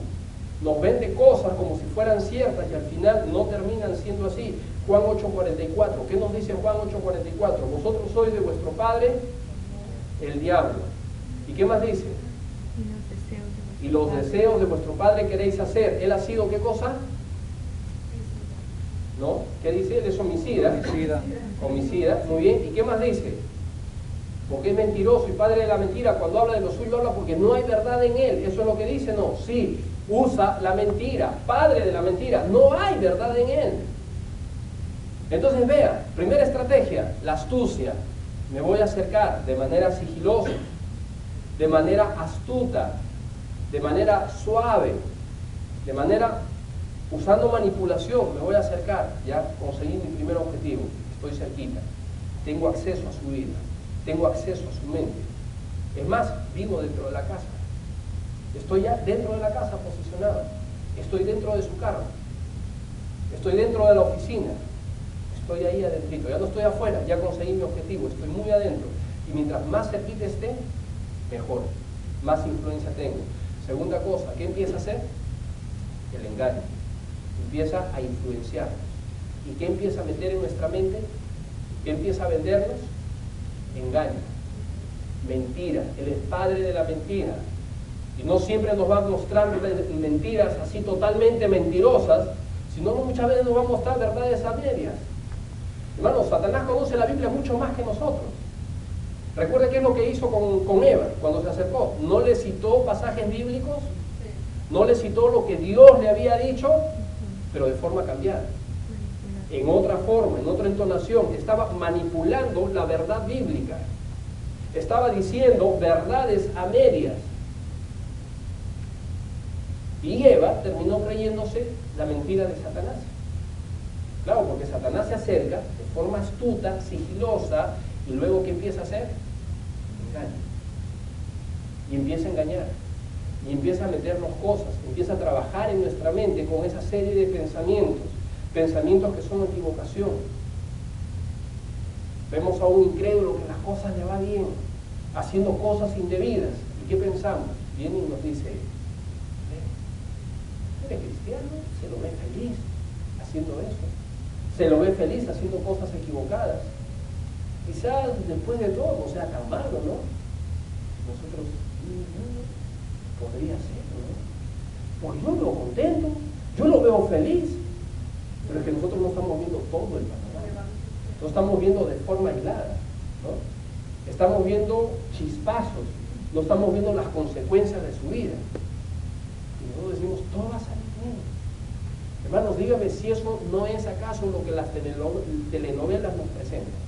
Nos vende cosas como si fueran ciertas y al final no terminan siendo así. Juan 8:44, ¿qué nos dice Juan 8:44? Vosotros sois de vuestro padre el diablo. ¿Y qué más dice? Y los deseos de vuestro padre queréis hacer. ¿Él ha sido qué cosa? ¿No? ¿Qué dice? Él es homicida. Homicida, muy bien. ¿Y qué más dice? Porque es mentiroso y padre de la mentira. Cuando habla de lo suyo habla porque no hay verdad en él. ¿Eso es lo que dice? No. Sí, usa la mentira. Padre de la mentira. No hay verdad en él. Entonces vea, primera estrategia, la astucia. Me voy a acercar de manera sigilosa, de manera astuta, de manera suave, de manera usando manipulación. Me voy a acercar, ya conseguí mi primer objetivo. Estoy cerquita. Tengo acceso a su vida. Tengo acceso a su mente. Es más, vivo dentro de la casa. Estoy ya dentro de la casa posicionado. Estoy dentro de su carro. Estoy dentro de la oficina. Estoy ahí adentro. Ya no estoy afuera. Ya conseguí mi objetivo. Estoy muy adentro. Y mientras más cerquita esté, mejor. Más influencia tengo. Segunda cosa, ¿qué empieza a hacer? El engaño. Empieza a influenciarnos. ¿Y qué empieza a meter en nuestra mente? ¿Qué empieza a vendernos? Engaño, mentira. Él es padre de la mentira y no siempre nos va a mostrar mentiras así totalmente mentirosas, sino muchas veces nos va a mostrar verdades a medias. Hermanos, Satanás conoce la Biblia mucho más que nosotros. Recuerda qué es lo que hizo con Eva cuando se acercó. No le citó pasajes bíblicos, no le citó lo que Dios le había dicho, pero de forma cambiada, en otra forma, en otra entonación. Estaba manipulando la verdad bíblica. Estaba diciendo verdades a medias. Y Eva terminó creyéndose la mentira de Satanás. Claro, porque Satanás se acerca de forma astuta, sigilosa, y luego ¿qué empieza a hacer? Engaña. Y empieza a engañar. Y empieza a meternos cosas, empieza a trabajar en nuestra mente con esa serie de pensamientos que son equivocación. Vemos a un incrédulo que las cosas le va bien, haciendo cosas indebidas. ¿Y qué pensamos? Viene y nos dice, ¿eres cristiano? Se lo ve feliz haciendo eso. Se lo ve feliz haciendo cosas equivocadas. Quizás después de todo no sea tan malo, ¿no? Nosotros, podría ser, ¿no? Porque yo lo veo contento, yo lo veo feliz. Pero es que nosotros no estamos viendo todo el panorama. No estamos viendo de forma aislada, ¿no? Estamos viendo chispazos, no estamos viendo las consecuencias de su vida. Y nosotros decimos, todo va a salir bien. Hermanos, dígame si eso no es acaso lo que las telenovelas nos presentan.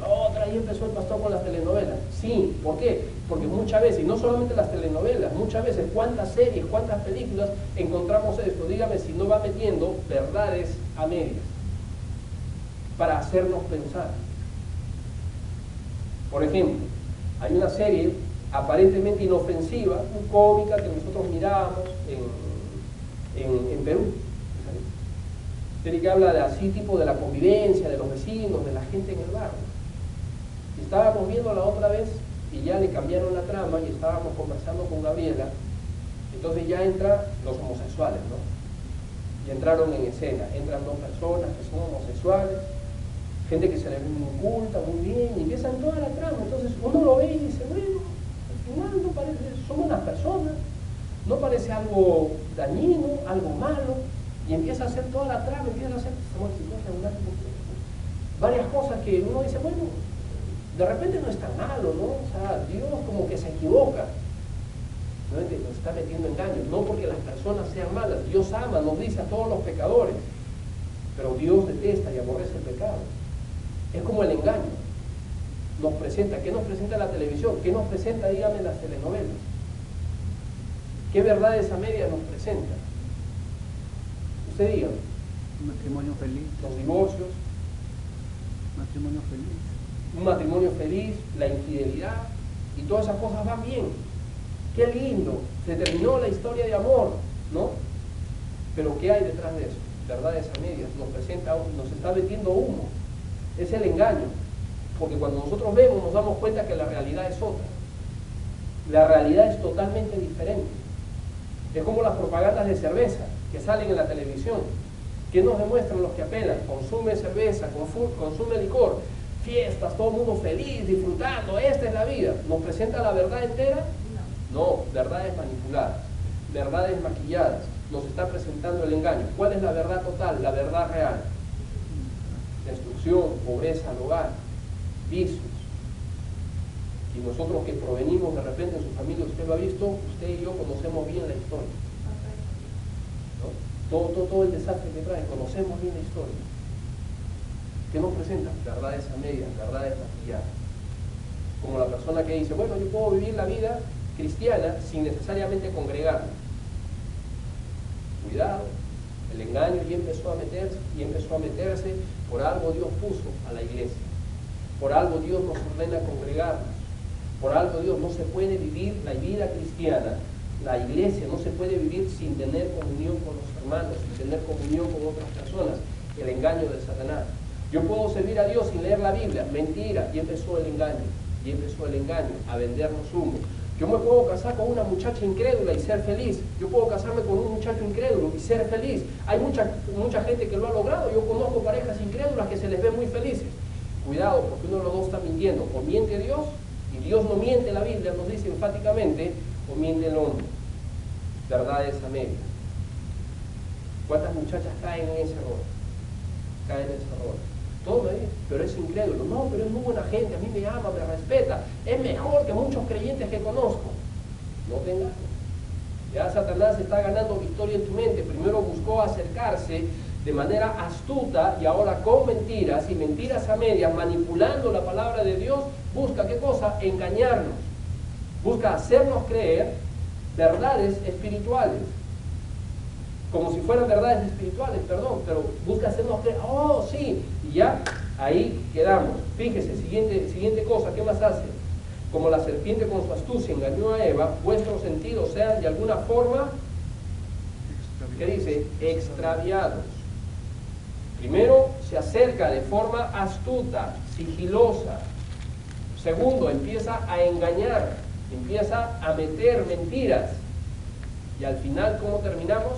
Otra vez empezó el pastor con las telenovelas. Sí, ¿por qué? Porque muchas veces, y no solamente las telenovelas, muchas veces, cuántas series, cuántas películas encontramos esto. Dígame si no va metiendo verdades a medias para hacernos pensar. Por ejemplo, hay una serie aparentemente inofensiva, muy cómica, que nosotros mirábamos en Perú. Serie que habla de así tipo de la convivencia, de los vecinos, de la gente en el barrio. Estábamos viendo la otra vez y ya le cambiaron la trama y estábamos conversando con Gabriela. Entonces ya entran los homosexuales, ¿no? Y entraron en escena. Entran dos personas que son homosexuales, gente que se le ve muy culta, muy bien, y empiezan toda la trama. Entonces uno lo ve y dice, bueno, al final no parece, son buenas personas, no parece algo dañino, algo malo, y empieza a hacer toda la trama, empieza a hacer varias cosas que uno dice, bueno, de repente no es tan malo, ¿no? O sea, Dios como que se equivoca, ¿no? Nos está metiendo engaños, no porque las personas sean malas. Dios ama, nos dice a todos los pecadores, pero Dios detesta y aborrece el pecado. Es como el engaño. Nos presenta, ¿qué nos presenta la televisión? ¿Qué nos presenta, dígame, las telenovelas? ¿Qué verdades a medias nos presenta? Usted diga. Un matrimonio feliz. Los divorcios, Matrimonio feliz. un matrimonio feliz, la infidelidad y todas esas cosas van bien. Qué lindo, se terminó la historia de amor, ¿no? Pero ¿qué hay detrás de eso? Verdades a medias, nos está metiendo humo. Es el engaño, porque cuando nosotros vemos nos damos cuenta que la realidad es otra. La realidad es totalmente diferente. Es como las propagandas de cerveza que salen en la televisión. ¿Qué nos demuestran los que apelan? Consume cerveza, consume licor, fiestas, todo el mundo feliz, disfrutando, esta es la vida. ¿Nos presenta la verdad entera? No, verdades manipuladas, verdades maquilladas. Nos está presentando el engaño. ¿Cuál es la verdad total? La verdad real. Destrucción, pobreza al hogar, vicios. Y nosotros que provenimos de repente en su familia, usted lo ha visto, usted y yo conocemos bien la historia, ¿no? Todo el desastre que trae, conocemos bien la historia. ¿Qué nos presenta? Verdades a medias, verdades maquilladas. Como la persona que dice, bueno, yo puedo vivir la vida cristiana sin necesariamente congregarme. Cuidado, el engaño ya empezó a meterse, por algo Dios puso a la iglesia, por algo Dios nos ordena congregarnos, por algo Dios no se puede vivir la vida cristiana, la iglesia no se puede vivir sin tener comunión con los hermanos, sin tener comunión con otras personas, el engaño de Satanás. Yo puedo servir a Dios sin leer la Biblia, mentira, y empezó el engaño a vendernos humo. Yo me puedo casar con una muchacha incrédula y ser feliz. Yo puedo casarme con un muchacho incrédulo y ser feliz. Hay mucha gente que lo ha logrado. Yo conozco parejas incrédulas que se les ve muy felices. Cuidado, porque uno de los dos está mintiendo. O miente Dios, y Dios no miente, la Biblia nos dice enfáticamente, o miente el hombre. Verdades a medias. ¿Cuántas muchachas caen en ese error? Todo me dice, pero es incrédulo. No, pero es muy buena gente, a mí me ama, me respeta. Es mejor que muchos creyentes que conozco. No te engañes. Ya Satanás está ganando victoria en tu mente. Primero buscó acercarse de manera astuta y ahora con mentiras y mentiras a medias, manipulando la palabra de Dios, busca ¿qué cosa? Engañarnos. Busca hacernos creer verdades espirituales. Como si fueran verdades espirituales, perdón, pero busca hacernos creer, oh sí, y ya ahí quedamos. Fíjese, siguiente cosa, ¿qué más hace? Como la serpiente con su astucia engañó a Eva, vuestros sentidos sean de alguna forma, ¿qué dice? Extraviados. Primero, se acerca de forma astuta, sigilosa. Segundo, empieza a engañar, empieza a meter mentiras. Y al final, ¿cómo terminamos?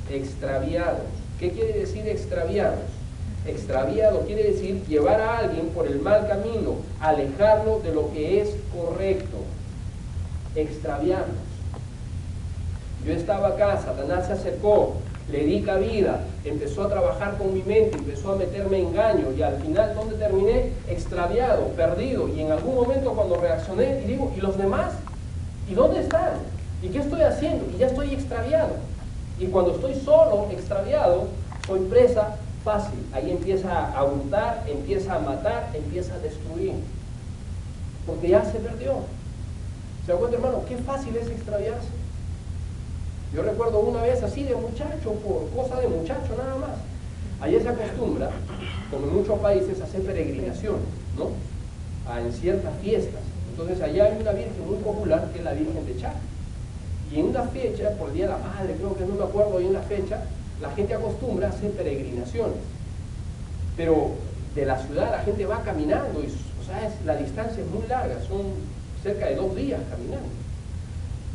Extraviados. ¿Qué quiere decir extraviados? Extraviado quiere decir llevar a alguien por el mal camino, alejarlo de lo que es correcto. Extraviarnos. Yo estaba acá, Satanás se acercó, le di cabida, empezó a trabajar con mi mente, empezó a meterme engaño y al final, ¿dónde terminé? Extraviado, perdido. Y en algún momento cuando reaccioné y digo, ¿y los demás? ¿Y dónde están? ¿Y qué estoy haciendo? Y ya estoy extraviado. Y cuando estoy solo, extraviado, soy presa fácil. Ahí empieza a hurtar, empieza a matar, empieza a destruir. Porque ya se perdió. ¿Se da cuenta, hermano? Qué fácil es extraviarse. Yo recuerdo una vez así de muchacho, por cosa de muchacho nada más. Allá se acostumbra, como en muchos países, a hacer peregrinación, ¿no? En ciertas fiestas. Entonces allá hay una virgen muy popular que es la Virgen de Chaco. Y en una fecha, por el Día de la Madre, creo que no me acuerdo bien la fecha, la gente acostumbra a hacer peregrinaciones. Pero de la ciudad la gente va caminando, y, o sea, la distancia es muy larga, son cerca de 2 días caminando.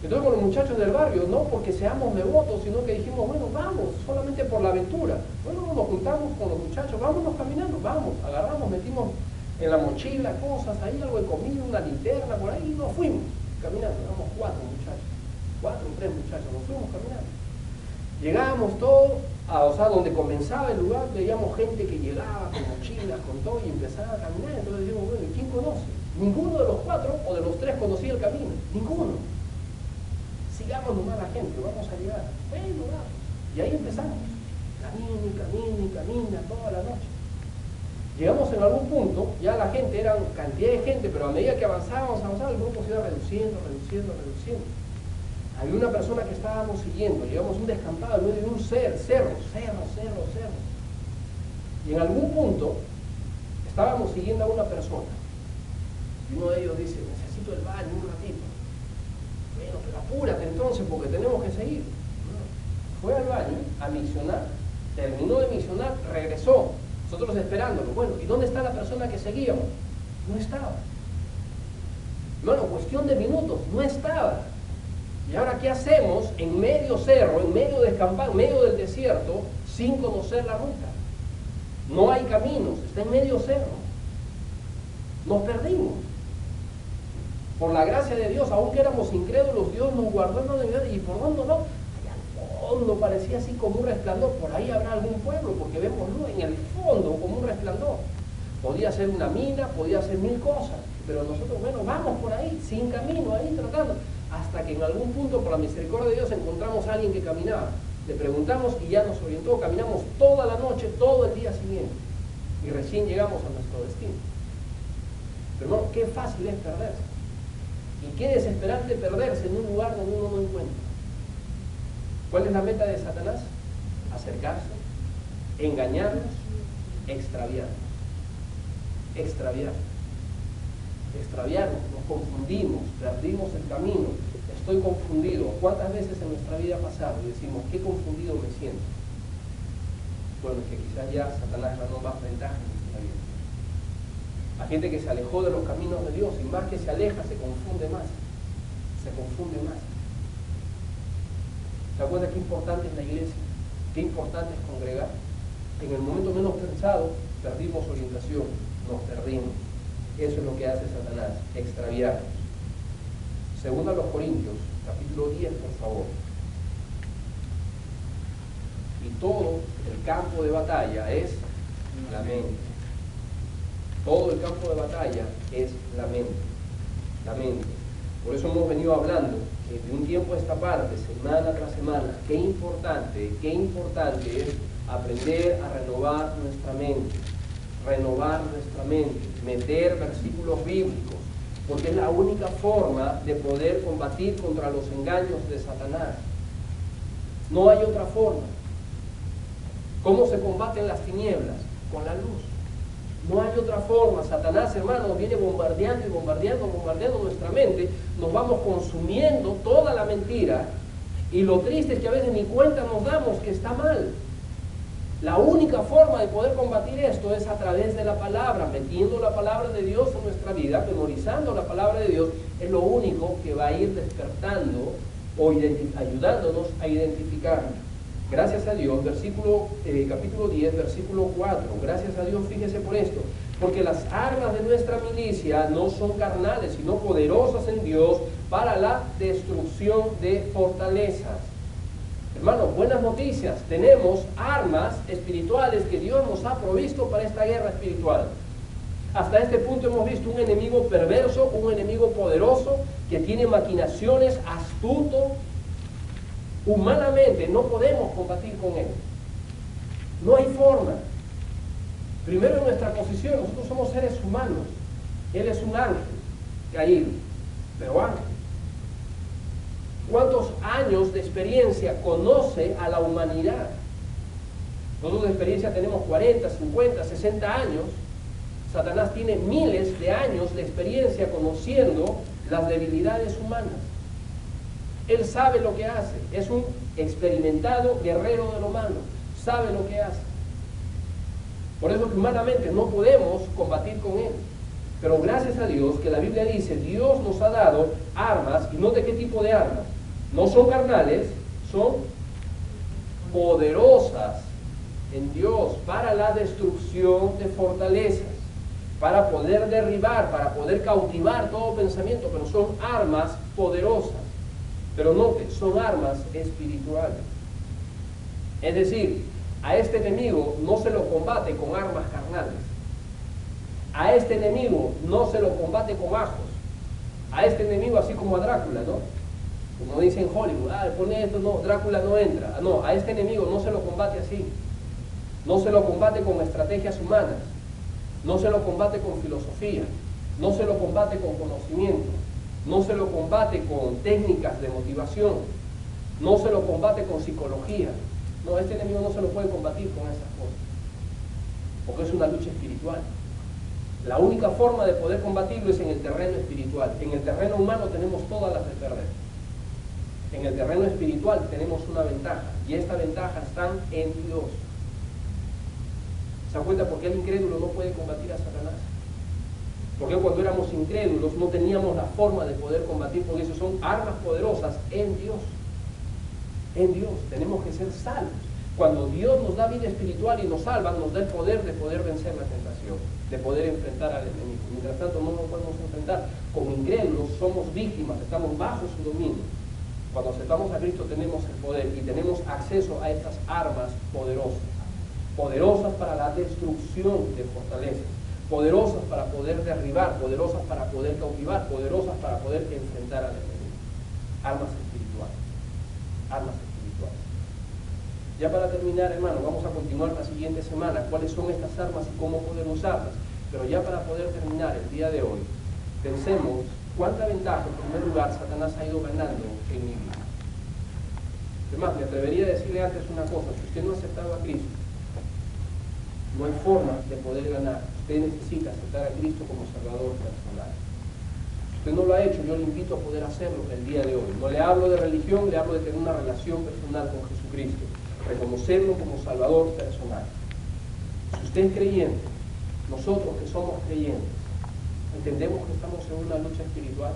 Entonces con los muchachos del barrio, no porque seamos devotos, sino que dijimos, bueno, vamos, solamente por la aventura. Bueno, nos juntamos con los muchachos, vámonos caminando, vamos, agarramos, metimos en la mochila cosas, ahí algo de comida, una linterna, por ahí, y nos fuimos caminando, éramos 4 muchachos. 4 o 3 muchachos, nos fuimos caminando. Llegábamos todos, o sea, donde comenzaba el lugar, veíamos gente que llegaba con mochilas, con todo, y empezaba a caminar. Entonces decimos, bueno, ¿y quién conoce? Ninguno de los 4 o de los 3 conocía el camino, ninguno. Sigamos nomás la gente, vamos a llegar. Bueno, vamos. Y ahí empezamos. Camina toda la noche. Llegamos en algún punto, ya la gente, era cantidad de gente, pero a medida que avanzábamos, el grupo se iba reduciendo. Había una persona que estábamos siguiendo, llegamos a un descampado en medio de un cerro. Y en algún punto estábamos siguiendo a una persona. Y uno de ellos dice, necesito el baño un ratito. Bueno, pero apúrate entonces porque tenemos que seguir. Fue al baño a misionar, terminó de misionar, regresó. Nosotros esperándolo. Bueno, ¿y dónde está la persona que seguíamos? No estaba. Bueno, cuestión de minutos, no estaba. ¿Y ahora qué hacemos en medio cerro, en medio descampado, en medio del desierto, sin conocer la ruta? No hay caminos, está en medio cerro. Nos perdimos. Por la gracia de Dios, aunque éramos incrédulos, Dios nos guardó en la Navidad. ¿Y por dónde no? Allá al fondo parecía así como un resplandor. Por ahí habrá algún pueblo, porque vemos luz en el fondo como un resplandor. Podía ser una mina, podía ser mil cosas. Pero nosotros, bueno, vamos por ahí, sin camino, ahí tratando. Hasta que en algún punto, por la misericordia de Dios, encontramos a alguien que caminaba. Le preguntamos y ya nos orientó. Caminamos toda la noche, todo el día siguiente. Y recién llegamos a nuestro destino. Pero no, qué fácil es perderse. Y qué desesperante perderse en un lugar donde uno no encuentra. ¿Cuál es la meta de Satanás? Acercarse, engañarnos, extraviarnos. Extraviarnos, nos confundimos, perdimos el camino, estoy confundido. ¿Cuántas veces en nuestra vida ha pasado y decimos, qué confundido me siento? Bueno, es que quizás ya Satanás ganó más ventaja en nuestra vida. Hay gente que se alejó de los caminos de Dios y más que se aleja, se confunde más. Se confunde más. ¿Se acuerdan qué importante es la iglesia? Qué importante es congregar. En el momento menos pensado, perdimos orientación, nos perdimos. Eso es lo que hace Satanás, extraviarnos. Segunda a los Corintios, capítulo 10, por favor. Y todo el campo de batalla es la mente. Todo el campo de batalla es la mente. La mente. Por eso hemos venido hablando de un tiempo a esta parte, semana tras semana, qué importante es aprender a renovar nuestra mente. Renovar nuestra mente, meter versículos bíblicos, porque es la única forma de poder combatir contra los engaños de Satanás. No hay otra forma. ¿Cómo se combaten las tinieblas? Con la luz. No hay otra forma. Satanás, hermano, viene bombardeando nuestra mente. Nos vamos consumiendo toda la mentira. Y lo triste es que a veces ni cuenta nos damos que está mal. La única forma de poder combatir esto es a través de la palabra, metiendo la palabra de Dios en nuestra vida, memorizando la palabra de Dios. Es lo único que va a ir despertando o ayudándonos a identificar. Gracias a Dios, capítulo 10, versículo 4. Gracias a Dios, fíjese por esto. Porque las armas de nuestra milicia no son carnales, sino poderosas en Dios para la destrucción de fortalezas. Hermanos, buenas noticias. Tenemos armas espirituales que Dios nos ha provisto para esta guerra espiritual. Hasta este punto hemos visto un enemigo perverso, un enemigo poderoso, que tiene maquinaciones, astuto. Humanamente no podemos combatir con él. No hay forma. Primero en nuestra posición, nosotros somos seres humanos. Él es un ángel caído, pero ángel. ¿Cuántos años de experiencia conoce a la humanidad? Nosotros de experiencia tenemos 40, 50, 60 años. Satanás tiene miles de años de experiencia conociendo las debilidades humanas. Él sabe lo que hace. Es un experimentado guerrero de lo malo. Sabe lo que hace. Por eso que humanamente no podemos combatir con él. Pero gracias a Dios que la Biblia dice, Dios nos ha dado armas, y no de qué tipo de armas. No son carnales, son poderosas en Dios para la destrucción de fortalezas, para poder derribar, para poder cautivar todo pensamiento, pero son armas poderosas. Pero note, son armas espirituales. Es decir, a este enemigo no se lo combate con armas carnales. A este enemigo no se lo combate con ajos. A este enemigo, así como a Drácula, ¿no? Como dicen en Hollywood, pone esto, no, Drácula no entra. No, a este enemigo no se lo combate así. No se lo combate con estrategias humanas. No se lo combate con filosofía. No se lo combate con conocimiento. no se lo combate con técnicas de motivación, no se lo combate con psicología. No, este enemigo no se lo puede combatir con esas cosas, porque es una lucha espiritual. La única forma de poder combatirlo es en el terreno espiritual. En el terreno humano tenemos todas las de perder. En el terreno espiritual tenemos una ventaja, y esta ventaja está en Dios. ¿Se dan cuenta por qué el incrédulo no puede combatir a Satanás? Porque cuando éramos incrédulos no teníamos la forma de poder combatir, porque eso son armas poderosas en Dios. En Dios tenemos que ser salvos. Cuando Dios nos da vida espiritual y nos salva, nos da el poder de poder vencer la tentación, de poder enfrentar al enemigo. Mientras tanto no nos podemos enfrentar. Como incrédulos somos víctimas, estamos bajo su dominio. Cuando aceptamos a Cristo tenemos el poder y tenemos acceso a estas armas poderosas. Poderosas para la destrucción de fortalezas, poderosas para poder derribar, poderosas para poder cautivar, poderosas para poder enfrentar al enemigo. Armas espirituales. Armas espirituales. Ya para terminar, hermano, vamos a continuar la siguiente semana cuáles son estas armas y cómo poder usarlas. Pero ya para poder terminar el día de hoy, pensemos cuánta ventaja, en primer lugar, Satanás ha ido ganando en mi vida. Además, me atrevería a decirle antes una cosa: si usted no ha aceptado a Cristo, no hay forma de poder ganar. Usted necesita aceptar a Cristo como Salvador personal. Si usted no lo ha hecho, yo le invito a poder hacerlo el día de hoy. No le hablo de religión, le hablo de tener una relación personal con Jesucristo, reconocerlo como Salvador personal. Si usted es creyente, nosotros que somos creyentes, entendemos que estamos en una lucha espiritual.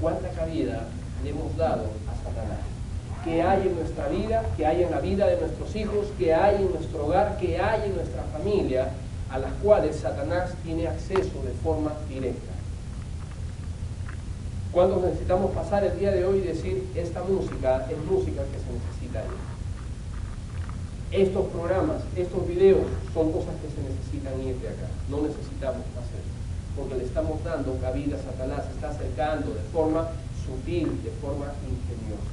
¿Cuánta cabida le hemos dado a Satanás? ¿Qué hay en nuestra vida? ¿Qué hay en la vida de nuestros hijos? ¿Qué hay en nuestro hogar? ¿Qué hay en nuestra familia? A las cuales Satanás tiene acceso de forma directa. ¿Cuándo necesitamos pasar el día de hoy y decir: esta música es música que se necesita ahí? Estos programas, estos videos son cosas que se necesitan ir de acá. No necesitamos hacer, porque le estamos dando cabida a Satanás. Se está acercando de forma sutil, de forma ingeniosa.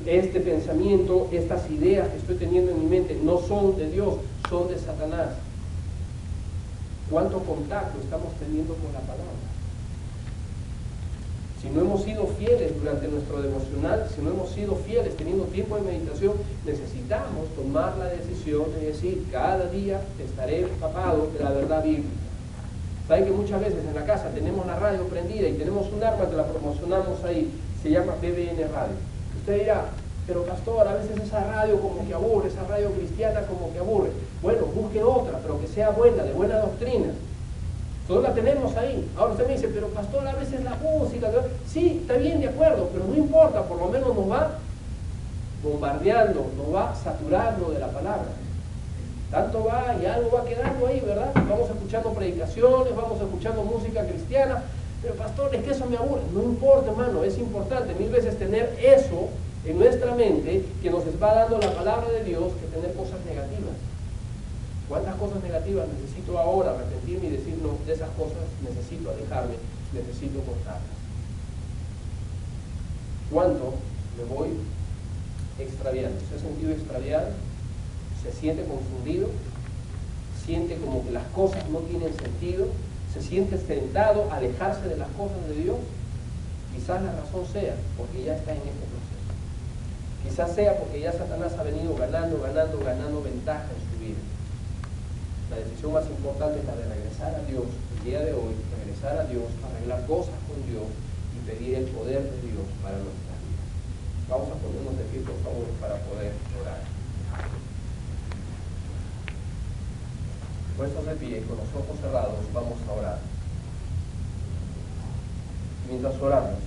Este pensamiento, estas ideas que estoy teniendo en mi mente no son de Dios, son de Satanás. ¿Cuánto contacto estamos teniendo con la palabra? Si no hemos sido fieles durante nuestro devocional, si no hemos sido fieles teniendo tiempo de meditación, necesitamos tomar la decisión de decir: cada día estaré empapado de la verdad bíblica. ¿Saben que muchas veces en la casa tenemos la radio prendida y tenemos un arma que la promocionamos ahí? Se llama BBN Radio. Usted dirá: pero pastor, a veces esa radio como que aburre, esa radio cristiana como que aburre. Bueno, busque otra, pero que sea buena, de buena doctrina. Todos la tenemos ahí. Ahora usted me dice: pero pastor, a veces la música... Sí, está bien, de acuerdo, pero no importa, por lo menos nos va bombardeando, nos va saturando de la palabra. Tanto va y algo va quedando ahí, ¿verdad? Vamos escuchando predicaciones, vamos escuchando música cristiana, pero pastor, es que eso me aburre. No importa, hermano, es importante mil veces tener eso en nuestra mente que nos va dando la palabra de Dios que tener cosas negativas. ¿Cuántas cosas negativas necesito ahora arrepentirme y decir: no, de esas cosas necesito alejarme, necesito cortarlas? ¿Cuánto me voy extraviando? ¿Se ha sentido extraviado? ¿Se siente confundido? ¿Siente como que las cosas no tienen sentido? ¿Se siente tentado a alejarse de las cosas de Dios? Quizás la razón sea porque ya está en este proceso. Quizás sea porque ya Satanás ha venido ganando ventaja en su vida. La decisión más importante es la de regresar a Dios el día de hoy, regresar a Dios, arreglar cosas con Dios y pedir el poder de Dios para nuestras vidas. Vamos a ponernos de pie, por favor, para poder orar. Puestos de pie, con los ojos cerrados, vamos a orar. Mientras oramos,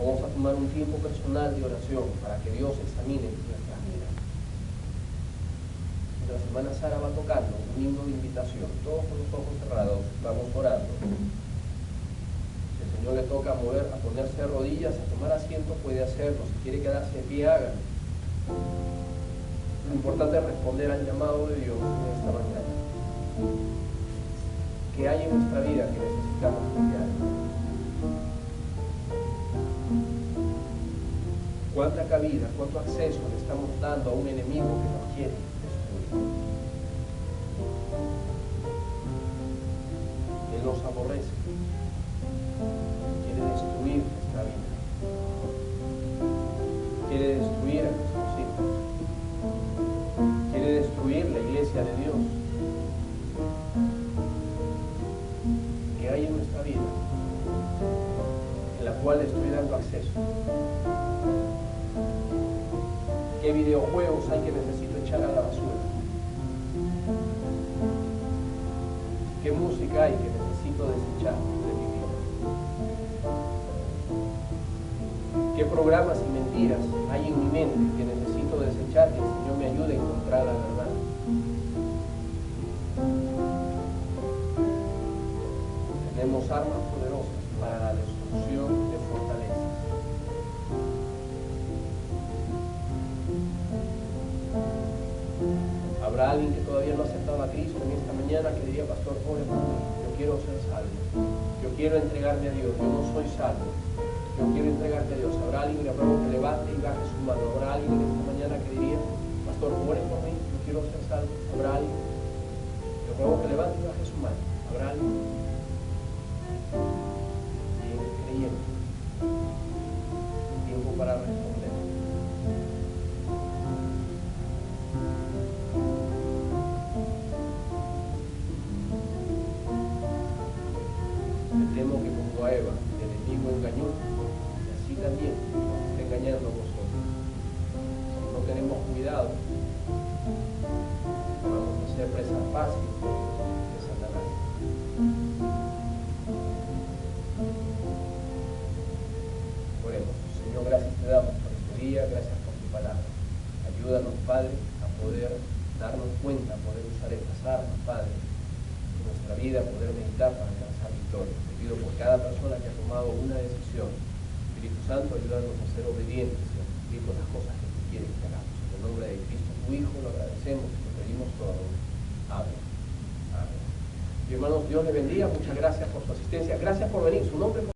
vamos a tomar un tiempo personal de oración para que Dios examine nuestras vidas. La hermana Sara va tocando un himno de invitación, todos con los ojos cerrados, vamos orando. Si el Señor le toca a ponerse de rodillas, a tomar asiento, puede hacerlo. Si quiere quedarse de pie, hágalo. Lo importante es responder al llamado de Dios en esta mañana. ¿Qué hay en nuestra vida que necesitamos cambiar? ¿Cuánta cabida, cuánto acceso le estamos dando a un enemigo que nos quiere destruir? Él nos aborrece. quiere destruir nuestra vida, quiere destruir a nuestros hijos, quiere destruir la iglesia de Dios. Que hay en nuestra vida, en la cual le estoy dando acceso. ¿Qué videojuegos hay que necesito echar a la basura? ¿Qué música hay que necesito desechar de mi vida? ¿Qué programas y mentiras hay en mi mente que necesito desechar, que el Señor me ayude a encontrar la verdad? Tenemos armas poderosas para la destrucción de fortalezas. Habrá alguien que todavía no ha aceptado a Cristo en esta mañana que diría: pastor, ore por mí, yo quiero ser salvo, yo quiero entregarme a Dios, yo no soy salvo, yo quiero entregarte a Dios. Habrá alguien, le ruego que levante y baje su mano. Habrá alguien en esta mañana que diría: pastor, ore por mí, yo quiero ser salvo. Habrá alguien, le ruego que levante y baje su mano. Habrá alguien. Bien, creyendo, tiempo para responder. Me temo que como a Eva el enemigo engañó, y así también nos está engañando a vosotros. Si no tenemos cuidado, vamos a ser presa fácil de Satanás. Oremos. Señor, gracias te damos por este día, gracias por tu palabra. Ayúdanos, Padre, a poder darnos cuenta, a poder usar estas armas, Padre, en nuestra vida, a poder meditar para alcanzar victoria. Te pido por cada persona que ha tomado una decisión. Espíritu Santo, ayúdanos a ser obedientes y a cumplir con las cosas que tú quieres que hagamos. En el nombre de Cristo, tu Hijo, lo agradecemos y lo pedimos todo. Amén. Amén. Y hermanos, Dios les bendiga. Muchas gracias por su asistencia. Gracias por venir. Su nombre, por